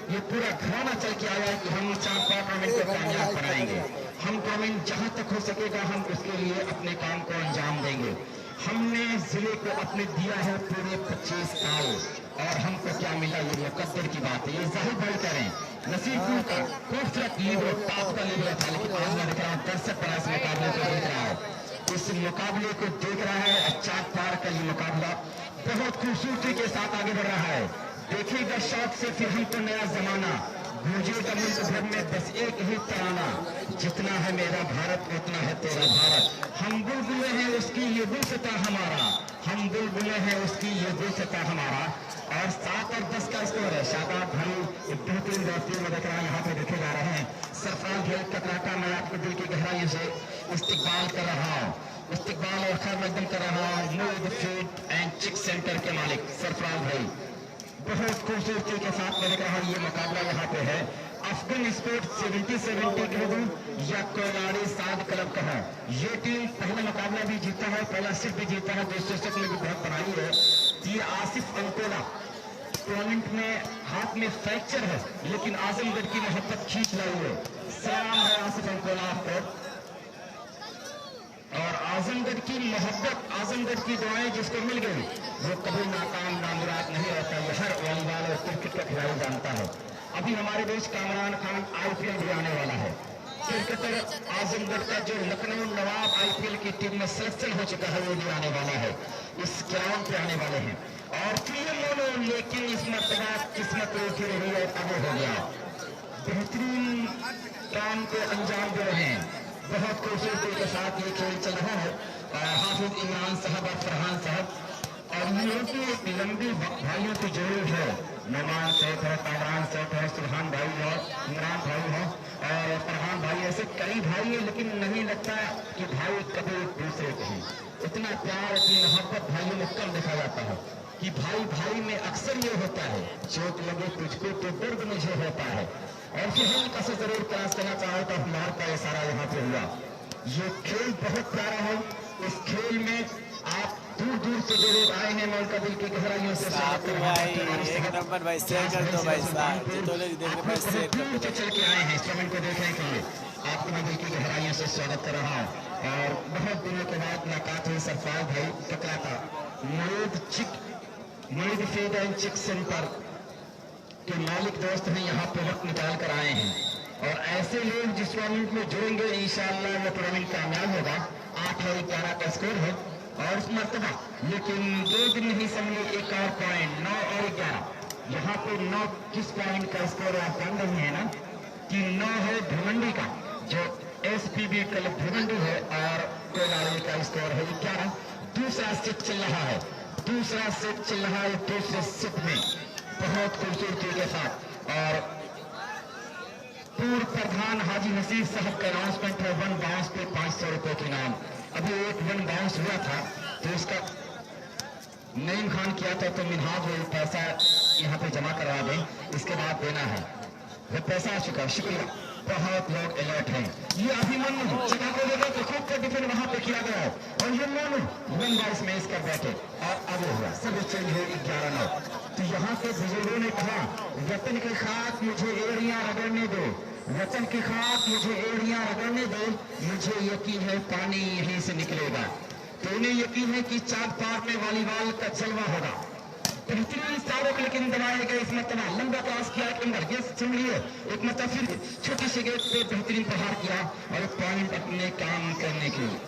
ये पूरा घराना चल के आया है कि हम चांद पार टूर्नामेंट को कामयाब बनाएंगे। हम टूर्नामेंट जहां तक हो सकेगा हम उसके लिए अपने काम को अंजाम देंगे। हमने जिले को अपने दिया है पूरे 25 साल और हमको क्या मिला ये मुकद्दर की बात है। ये जाहिर भाई करें नसीबपुर का खूबसूरत लीडर टॉप का लीडर था, लेकिन आज मैं देख रहा हूँ दर्शक बड़ा इस मुकाबले को देख रहा है, इस मुकाबले को देख रहा है। चांद पार का ये मुकाबला बहुत खूबसूरती के साथ आगे बढ़ रहा है। देखिएगा शौक से फिर हमको नया जमाना गूंजेगा मुल्क भर में बस एक ही तराना, जितना है मेरा भारत उतना है तेरा भारत। हम बुलबुले हैं उसकी ये गुलशता हमारा, हम बुलबुले हैं उसकी ये गुलशता हमारा। और 7 और 10 का स्कोर है। शादाब भाई एक बेहतरीन दोस्ती में देख रहा है, यहाँ पे देखे जा रहे हैं। सरफराज भाई कतराका मैं आपके दिल की गहराइयों से इस्तिकबाल कर रहा हूँ, इस्तिकबाल और खैर मकदम कर रहा हूँ mood feed and chick centre के मालिक सरफराज भाई। बहुत खूबसूरती के साथ मैं देख रहा हूँ ये मुकाबला यहाँ पे है। अफगान स्पोर्ट 70-70 के दूं या कोलाड़ी साद क्लब का है। ये टीम पहला मुकाबला भी जीता है, पहला सिर्फ भी जीता है, दूसरे सेट में भी बहुत बनाई है। ये आसिफ अंकोला टूर्नामेंट में हाथ में फ्रैक्चर है लेकिन आजमगढ़ की मोहब्बत खींच लाई है। सलाम है आसिफ अंकोला आपको। और आजमगढ़ की मोहब्बत, आजमगढ़ की दुआएं जिसको मिल गई वो कभी नाकाम नामुराद नहीं रहता। ये हर वॉलीबॉल और क्रिकेट का खिलाड़ी जानता है। अभी हमारे देश कामरान खान आईपीएल भी आने वाला है। क्रिकेटर आजमगढ़ का जो लखनऊ नवाब आईपीएल की टीम में सिलेक्शन हो चुका है वो भी आने वाला है, इस ग्राउंड पे आने वाले हैं। और फिर लेकिन इस मरतबा किस्मत उठी रही है, आगे हो गया। बेहतरीन काम को अंजाम दे रहे हैं, बहुत खूबसूरती के साथ ये खेल चल रहा है। हाफिज इमरान साहब और फरहान साहब और की लंबी भाइयों की जरूर है। नमान सेठ है, कामरान सेठ है, सुल्हान भाई है, इमरान भाई है और फरहान भाई, ऐसे कई भाई है लेकिन नहीं लगता कि भाई कभी एक दूसरे के हैं। इतना प्यार इतनी मोहब्बत भाइयों में कम देखा जाता है कि भाई भाई में अक्सर ये होता है चोट लगे तुझको तो दर्द मुझे होता है। और फिर हल्का सा जरूर क्रॉस करना चाहो तो हमारे का इशारा यहाँ पे हुआ। ये खेल बहुत प्यारा है, इस खेल में आप दूर दूर से जो लोग आए हैं मैं उनका दिल की गहराइयों से स्वागत कर रहा हूं।
एक नंबर भाई शेयर कर दो भाई साहब, जो तो लोग देखने पर शेयर कर दो।
चल के आए हैं इंस्ट्रूमेंट को देखने के लिए, आपको मैं दिल की गहराइयों से स्वागत कर रहा हूँ। और बहुत दिनों के बाद मुलाकात हुई सरफराज भाई टकराता मुरीद फीड एंड चिक सेंटर के मालिक दोस्त हैं, यहाँ पे वक्त निकाल कर आए हैं। और ऐसे लोग जिस टूर्नामेंट में जुड़ेंगे इंशाअल्लाह वो टूर्नामेंट कामयाब होगा। 8 और 11 का स्कोर है और इस मरतबा लेकिन 2 दिन नहीं समझे एक और पॉइंट 9 और 11 यहाँ पे 9 किस पॉइंट का स्कोर आप जान रही है ना कि 9 है भिवंडी का जो एसपीबी क्लब भिवंडी है और कोलाड़ी का स्कोर है 11। दूसरा सेट चल रहा है, दूसरा सेट चल रहा है। दूसरे सेट में बहुत खूबसूरती के साथ और पूर्व प्रधान हाजी नसीर साहब का अनाउंसमेंट है 1 बाउंस पे 500 रुपए के नाम। अभी एक 1 बाउंस हुआ था तो उसका नईम खान किया था तो मिनहाज वो पैसा यहाँ पे जमा करवा दें, इसके बाद देना है। वो पैसा आ चुका है, शुक्रिया। बहुत लोग अलर्ट हैं। ये अभिमन्यु जगह को लेकर तो खूब का डिफेंड वहां पे किया गया है और ये मोनू 1 बाउंस में इसका बैठे और आगे हुआ सब चेंज हो 11-9। तो यहाँ से बुजुर्गों ने कहा वतन के खाक मुझे एड़ियां रगड़ने दो, वतन की खाक मुझे एड़ियां रगड़ने दो, मुझे यकीन है पानी यहीं से निकलेगा। तो उन्हें यकीन है कि चाक पार में वॉलीबॉल का जलवा होगा। बेहतरीन सारों लेकिन दबाए गए इस मरतबा लंबा क्रॉस किया एक नंबर ये सुन लिए एक मतलब फिर छोटी सी गेट पे बेहतरीन प्रहार किया और एक पॉइंट अपने काम करने के लिए।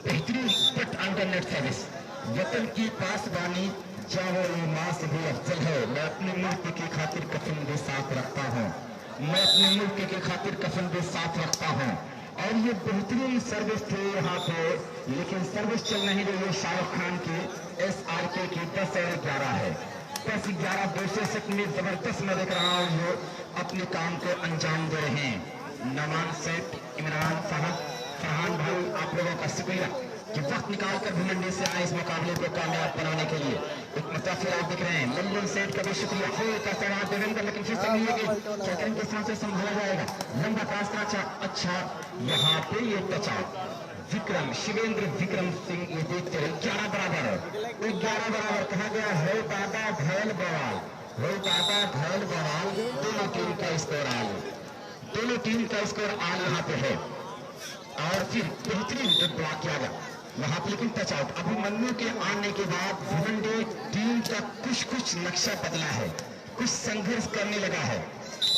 बेहतरीन स्पट अंडरनेट सर्विस वतन की पासबानी चाहो मां से भी अफजल है। मैं अपने मुल्क की खातिर कफन भी साथ रखता हूँ, मैं अपने मुल्क की खातिर कफन भी साथ रखता हूँ। और ये बेहतरीन सर्विस थी यहाँ पे, लेकिन सर्विस चल नहीं रही है शाहरुख खान की SRK की 10 और 11 है। 10-11 दूसरे सेट में जबरदस्त मैं देख रहा हूँ वो अपने काम को अंजाम दे रहे हैं। नमान सेठ इमरान साहब फरहान भाई आप लोगों का शुक्रिया कि वक्त निकाल कर भिवंडी से आए इस मुकाबले को कामयाब बनाने के लिए। एक मुताफिर आप दिख रहे हैं लल्लन सेठ का भी शुक्रिया हो का देवेंद्र, लेकिन फिर से नहीं है कि के साथ से संभाला जाएगा। लंबा पास का अच्छा यहाँ पे ये टचा विक्रम शिवेंद्र विक्रम सिंह ये देखते रहे 11 बराबर कहा गया है। दादा घायल बवाल हो, दादा घायल बवाल दोनों टीम का स्कोर आल, दोनों टीम का स्कोर आल यहाँ पे है। और फिर बेहतरीन ब्लॉक किया गया वहां पर, लेकिन टच आउट। अभी मन्नू के आने के बाद भिवंडी टीम का कुछ नक्शा बदला है, कुछ संघर्ष करने लगा है।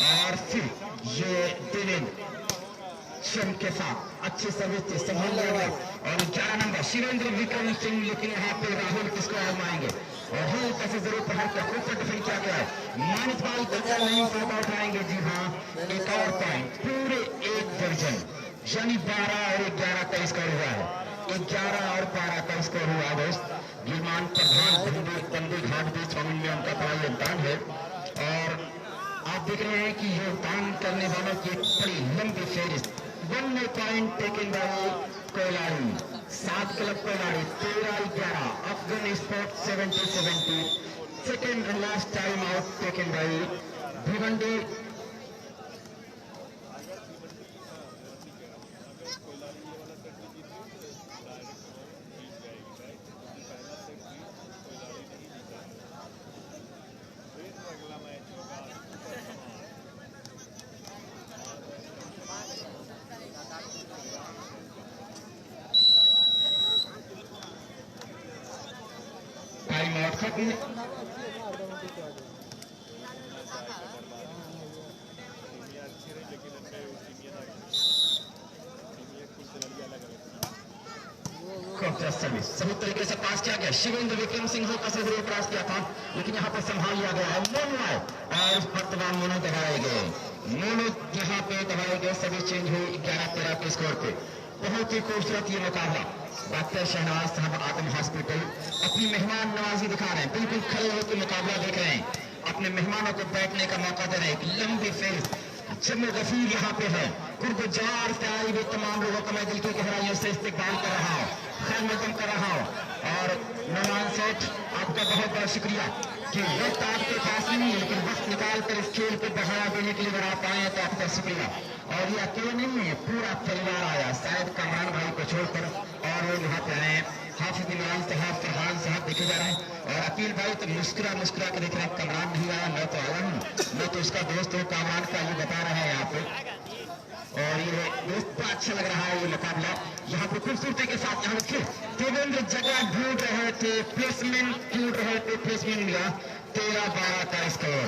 और फिर ये देवेंद्र के साथ अच्छे सर्विस संभाल लिया गया और 11 नंबर शिवेंद्र विक्रम सिंह, लेकिन यहाँ पे राहुल किसको आजमाएंगे और हल्का से जरूर प्रहार किया, खूब डिफेंड किया गया है। मानिस बाल नहीं फायदा उठाएंगे। जी हाँ, एक और पॉइंट पूरे एक दर्जन यानी 12 और 11 का स्कोर हुआ है। 11 और 12 का स्कोर हुआ दोस्त। गिरमान प्रधान बंदी घाट बीच में उनका बड़ा योगदान है और आप देख रहे हैं कि योगदान करने वालों की एक बड़ी लंबी फेरिस्त। 1 point taken by Koyladi, 7 club Koyladi 13-11 Afghan sport 70-70। Second last time out taken by Bhiwandi. सही तरीके से पास किया गया। शिवेंद्र विक्रम सिंह का से जरूर पास किया था, लेकिन यहाँ पर संभाल लिया गया है। मोनो आए और इस पर तमाम मोनो दबाए गए, मोनो यहाँ पे दबाए गए, सभी चेंज हुए 11-13 के स्कोर पे। बहुत ही खूबसूरत ये मुकाबला। डॉक्टर शहनाज साहब आदम हॉस्पिटल अपनी मेहमान नवाजी दिखा रहे हैं, बिल्कुल खड़े होकर मुकाबला देख रहे हैं, अपने मेहमानों को बैठने का मौका दे रहे हैं। एक लंबी फेज जम्मू गफीर यहाँ पे है। गुरगुजार से आए हुए तमाम लोगों का मैं दिल की गहराइयों से इस्तकबाल कर रहा हूँ, खैर मकदम कर रहा हूँ। और नौमान सेठ आपका बहुत बहुत शुक्रिया कि वक्त आपके पास नहीं है, लेकिन वक्त निकाल कर इस खेल को बढ़ावा देने के लिए अगर आप आए तो आपका शुक्रिया। और ये अकेले नहीं है, पूरा परिवार आया, शायद कमरान भाई को छोड़कर और लोग यहाँ पे आए। हाफिज इमरान साहब फरहान साहब देखे जा रहे हैं और अकील भाई तो मुस्कुरा के देख रहे हैं। कमरान नहीं आया, मैं तो आया हूँ, मैं तो उसका दोस्त हूँ। कमरान का ये बता रहे हैं यहाँ पे और ये दोस्त अच्छा लग रहा है ये मुकाबला यहाँ पे खूबसूरती के साथ। यहाँ फिर देवेंद्र जगह ढूंढ रहे थे, प्लेसमेंट मिला। 13-12 का स्कोर।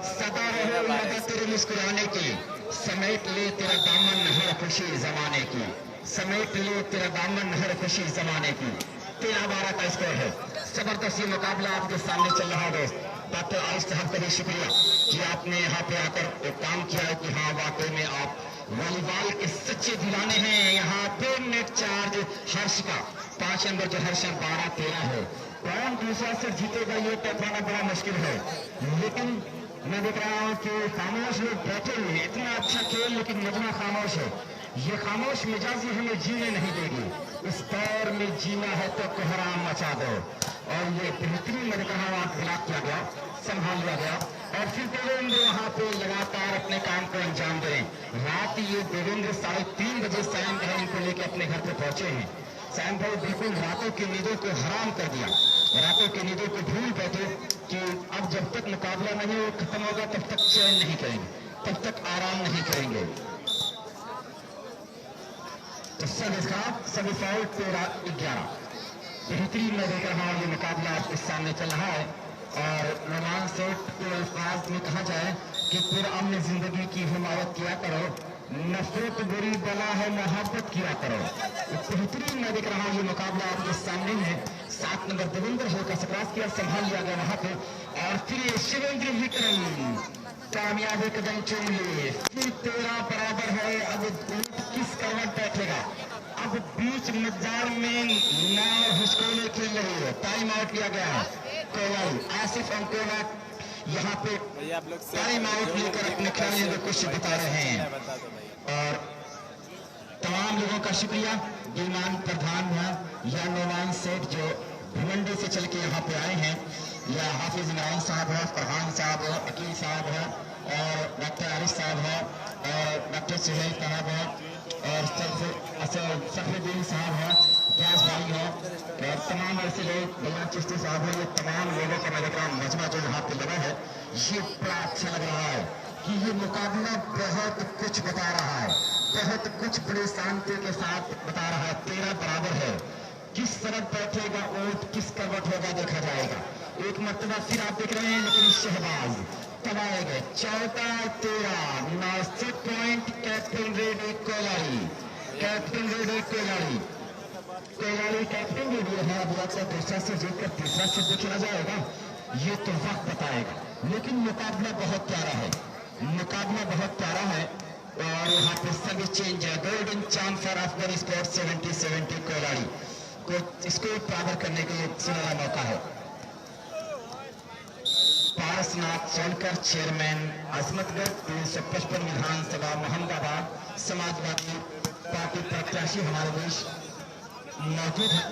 सदा रहे मदद तेरे मुस्कुराने की, समेट ले तेरा दामन हर खुशी जमाने की, समेट ले तेरा दामन हर खुशी जमाने की। 13-12 का स्कोर है। जबरदस्त ये मुकाबला आपके सामने चल रहा है दोस्त। डॉक्टर आयुष साहब का भी शुक्रिया कि आपने यहाँ पे आकर एक काम किया है कि हाँ वाकई में आप वॉलीबॉल के सच्चे दीवाने हैं। यहाँ पे नेट चार्ज हर्ष का 5 नंबर जो हर्ष 12-13 है। कौन दूसरा से जीतेगा ये तय पाना बड़ा मुश्किल है, लेकिन मैं देख रहा हूँ कि खामोश लोग बैठे हुए, इतना अच्छा खेल लेकिन मजमा खामोश है। ये खामोश मिजाजी हमें जीने नहीं देगी। इस दौर में जीना है तो कोहराम मचा दो। और ये बेहतरीन मैंने कहा वहां ब्लॉक किया गया, संभाल लिया गया और फिर देवेंद्र वहां पे लगातार अपने काम को अंजाम दे रहे हैं। रात ये देवेंद्र 3:30 बजे सायं इनको लेकर अपने घर पे पहुंचे हैं। सैम भाई बिल्कुल रातों की नींदों को हराम कर दिया, रातों की नींदों को भूल बैठे कि अब जब तक मुकाबला नहीं वो खत्म होगा तब तक चैन नहीं करेंगे, तब तक आराम नहीं करेंगे। तो सब इसका सभी फाउल 13-11 बेहतरीन मैं देख रहा हूँ ये मुकाबला आपके सामने चल रहा है। और रोमान सेठ के अल्फाज में कहा जाए कि पुरअमन जिंदगी की हिमायत किया करो, नफरत बुरी बला है मोहब्बत किया करो। तो बेहतरीन मैं देख रहा हूँ ये मुकाबला आपके सामने है। 7 नंबर देवेंद्र हो का सकरास किया, संभाल लिया गया वहां पे, और फिर शिवेंद्र विक्रम कामयाबी कदम चूम लिए, फिर 13 बराबर है। अब किस करवट बैठेगा, अब बीच मैदान में नाव हिचकोले खेल रही है, टाइम आउट लिया गया है। कोलाई आसिफ अंकोला यहाँ पे टाइम आउट लेकर अपने खिलाड़ियों को कुछ बता रहे हैं। और तमाम लोगों का शुक्रिया, गिलमान प्रधान या नोमान सेठ जो भिवंडी से चल के यहाँ पे आए हैं, या हाफिज इमरान साहब है, फरहान साहब है, अकील साहब है, और डॉक्टर आरिफ साहब है, और डॉक्टर सुहेल साहब है, और सफरुद्दीन साहब है, ग्यास भाई है, और तमाम ऐसे लोग, भैया चिश्ती साहब है। ये तमाम लोगों का मैं मजमा जो यहाँ पे लगा है, ये बड़ा अच्छा लग रहा है कि ये मुकाबला बहुत कुछ बता रहा है, बहुत कुछ बड़ी शांति के साथ बता रहा है। 13 बराबर है, किस तरफ बैठेगा वोट, किस करवट होगा देखा जाएगा। एक मरतबा फिर आप देख रहे हैं, लेकिन शहबाज तब आएगा 14-13 9 पॉइंट कैप्टन रेडी कोलारी, कैप्टन रेडी कोलारी, कोलारी कैप्टन रेडी है। अब आपका दूसरा से जीतकर तीसरा से खेला जाएगा, ये तो वक्त बताएगा। लेकिन मुकाबला बहुत प्यारा है, मुकाबला बहुत प्यारा है। और यहाँ पे सभी चेंज है। Golden chance for Afghan sport 70-70 कोलारी को इसको प्राप्त करने के लिए सुनहरा मौका है। पारसनाथ सोनकर चेयरमैन, अजमतगढ़ 355 विधानसभा, मोहम्मदाबाद समाजवादी पार्टी प्रत्याशी हमारे देश मौजूद है,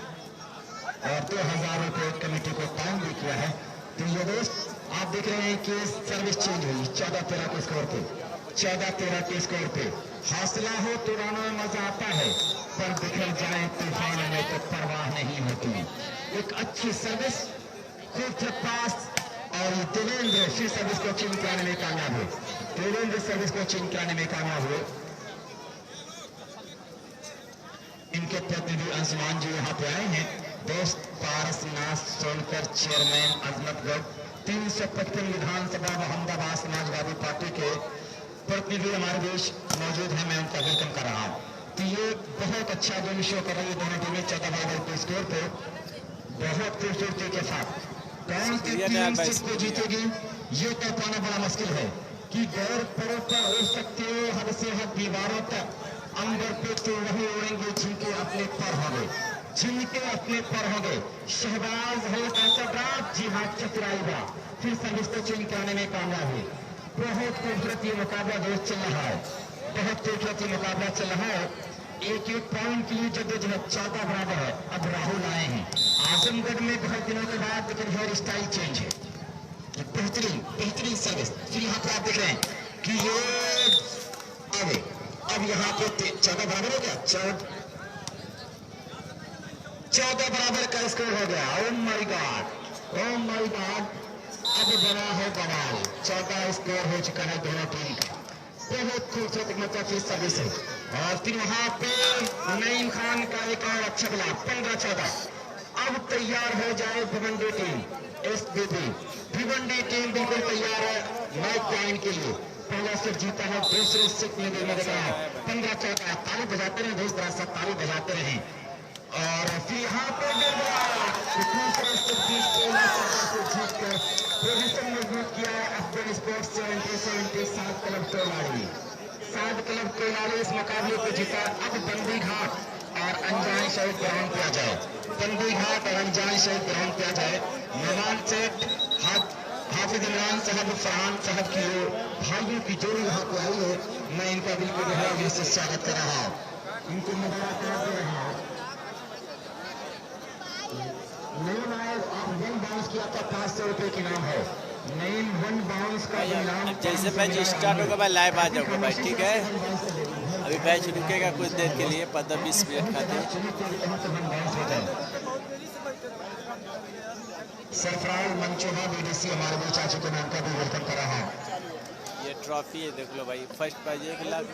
और 2000 रुपये कमेटी को टाइम भी किया है। तो ये दोस्त आप देख रहे हैं कि सर्विस चेंज हुई 14-13 के स्कोर पे, 14-13 के स्कोर पे। हौसला हो तो राना में मजा आता है, पर बिखर जाए तूफान में तो परवाह नहीं होती। एक अच्छी सर्विस खूब पास, और देवेंद्र फिर सर्विस को चेंज कराने में कामयाब हुए, देवेंद्र सर्विस को चेंज कराने में कामयाब हुए। इनके प्रतिनिधि अंशुमान जी यहाँ पे आए हैं। दोस्त पारसनाथ सोनकर चेयरमैन, अजमतगढ़ 355 विधानसभा, मोहम्मदाबाद समाजवादी पार्टी के प्रतिनिधि हमारे देश मौजूद हैं, मैं उनका वेलकम कर रहा हूँ। तो ये बहुत अच्छा गेम शो कर रही है दोनों टीमें 14 बराबर के स्कोर पे, बहुत खूबसूरती के साथ। कौन सी टीम किसको जीतेगी ये तो पाना बड़ा मुश्किल है, कि गौर पड़ों पर उड़ सकते हो हद से हद दीवारों तक, अंबर पे तो वही उड़ेंगे जिनके अपने पर होंगे, जिनके अपने पर होंगे। शहबाज हो का चक्रात, जी हाँ चतुराईबा फिर सर्विस को चेंज कराने में कामयाब हुई। बहुत खूबसूरत ये मुकाबला दोस्त चल रहा है, बहुत खूबसूरत ये मुकाबला चल रहा है। एक पॉइंट के लिए जद्दोजहद 14 बराबर है। अब राहुल आए हैं आजमगढ़ में बहुत दिनों के बाद, लेकिन हेयर स्टाइल चेंज है, बेहतरीन बेहतरीन सर्विस। फिर यहाँ पे आप देख रहे हैं कि ये आगे, अब यहाँ पे 14 बराबर हो गया, 14 बराबर का स्कोर हो गया। Oh my God, oh my God, अब बड़ा है बवाल। 14 स्कोर हो चुका है दोनों टीम का, बहुत खूबसूरत मतलब फिर सर्विस है। और फिर वहां पे नईम खान का एक और अच्छा बला 15-14। अब तैयार हो जाए भिवंडी टीम, एसबीबी भिवंडी टीम बिल्कुल तैयार है मैच पॉइंट के लिए। पहला सेट जीता है, दूसरे सेट में भी लग रहा है 15-14। ताली बजाते रहे दोस्त, रास्ता ताली बजाते रहे। और फिर यहाँ पे दूसरा सेट जीतकर पोजीशन मजबूत किया है अफगान स्पोर्ट्स 70-70 7 क्लब कोलारी, 7 क्लब कोलारी इस मुकाबले को जीता। अब बंदी घाट और अनजान शहीद ग्राउंड पे आ जाए, बंदी घाट और अनजान शहीद ग्राउंड पे आ जाए। नवान सेठ हाफिज इमरान साहब, फरहान साहब की भाइयों की जोड़ी यहाँ पे आई है, मैं इनका बिल्कुल गहराई से स्वागत कर रहा हूँ, इनको मुबारकबाद दे रहा हूँ। नईम आए आप 1 बाउंस किया था, 500 रुपए की नाम है। नईम 1 बाउंस का इनाम।
जैसे मैच स्टार्ट होगा मैं लाइव आ जाऊंगा भाई, ठीक है। अभी मैच रुकेगा कुछ देर के लिए, 15-20 मिनट खातिर।
सरफराज मंचोहा बीडीसी हमारे बीच आ चुके हैं, उनका भी वेलकम कर रहा है।
ये ट्रॉफी है, देख लो भाई, फर्स्ट प्राइज 1 लाख।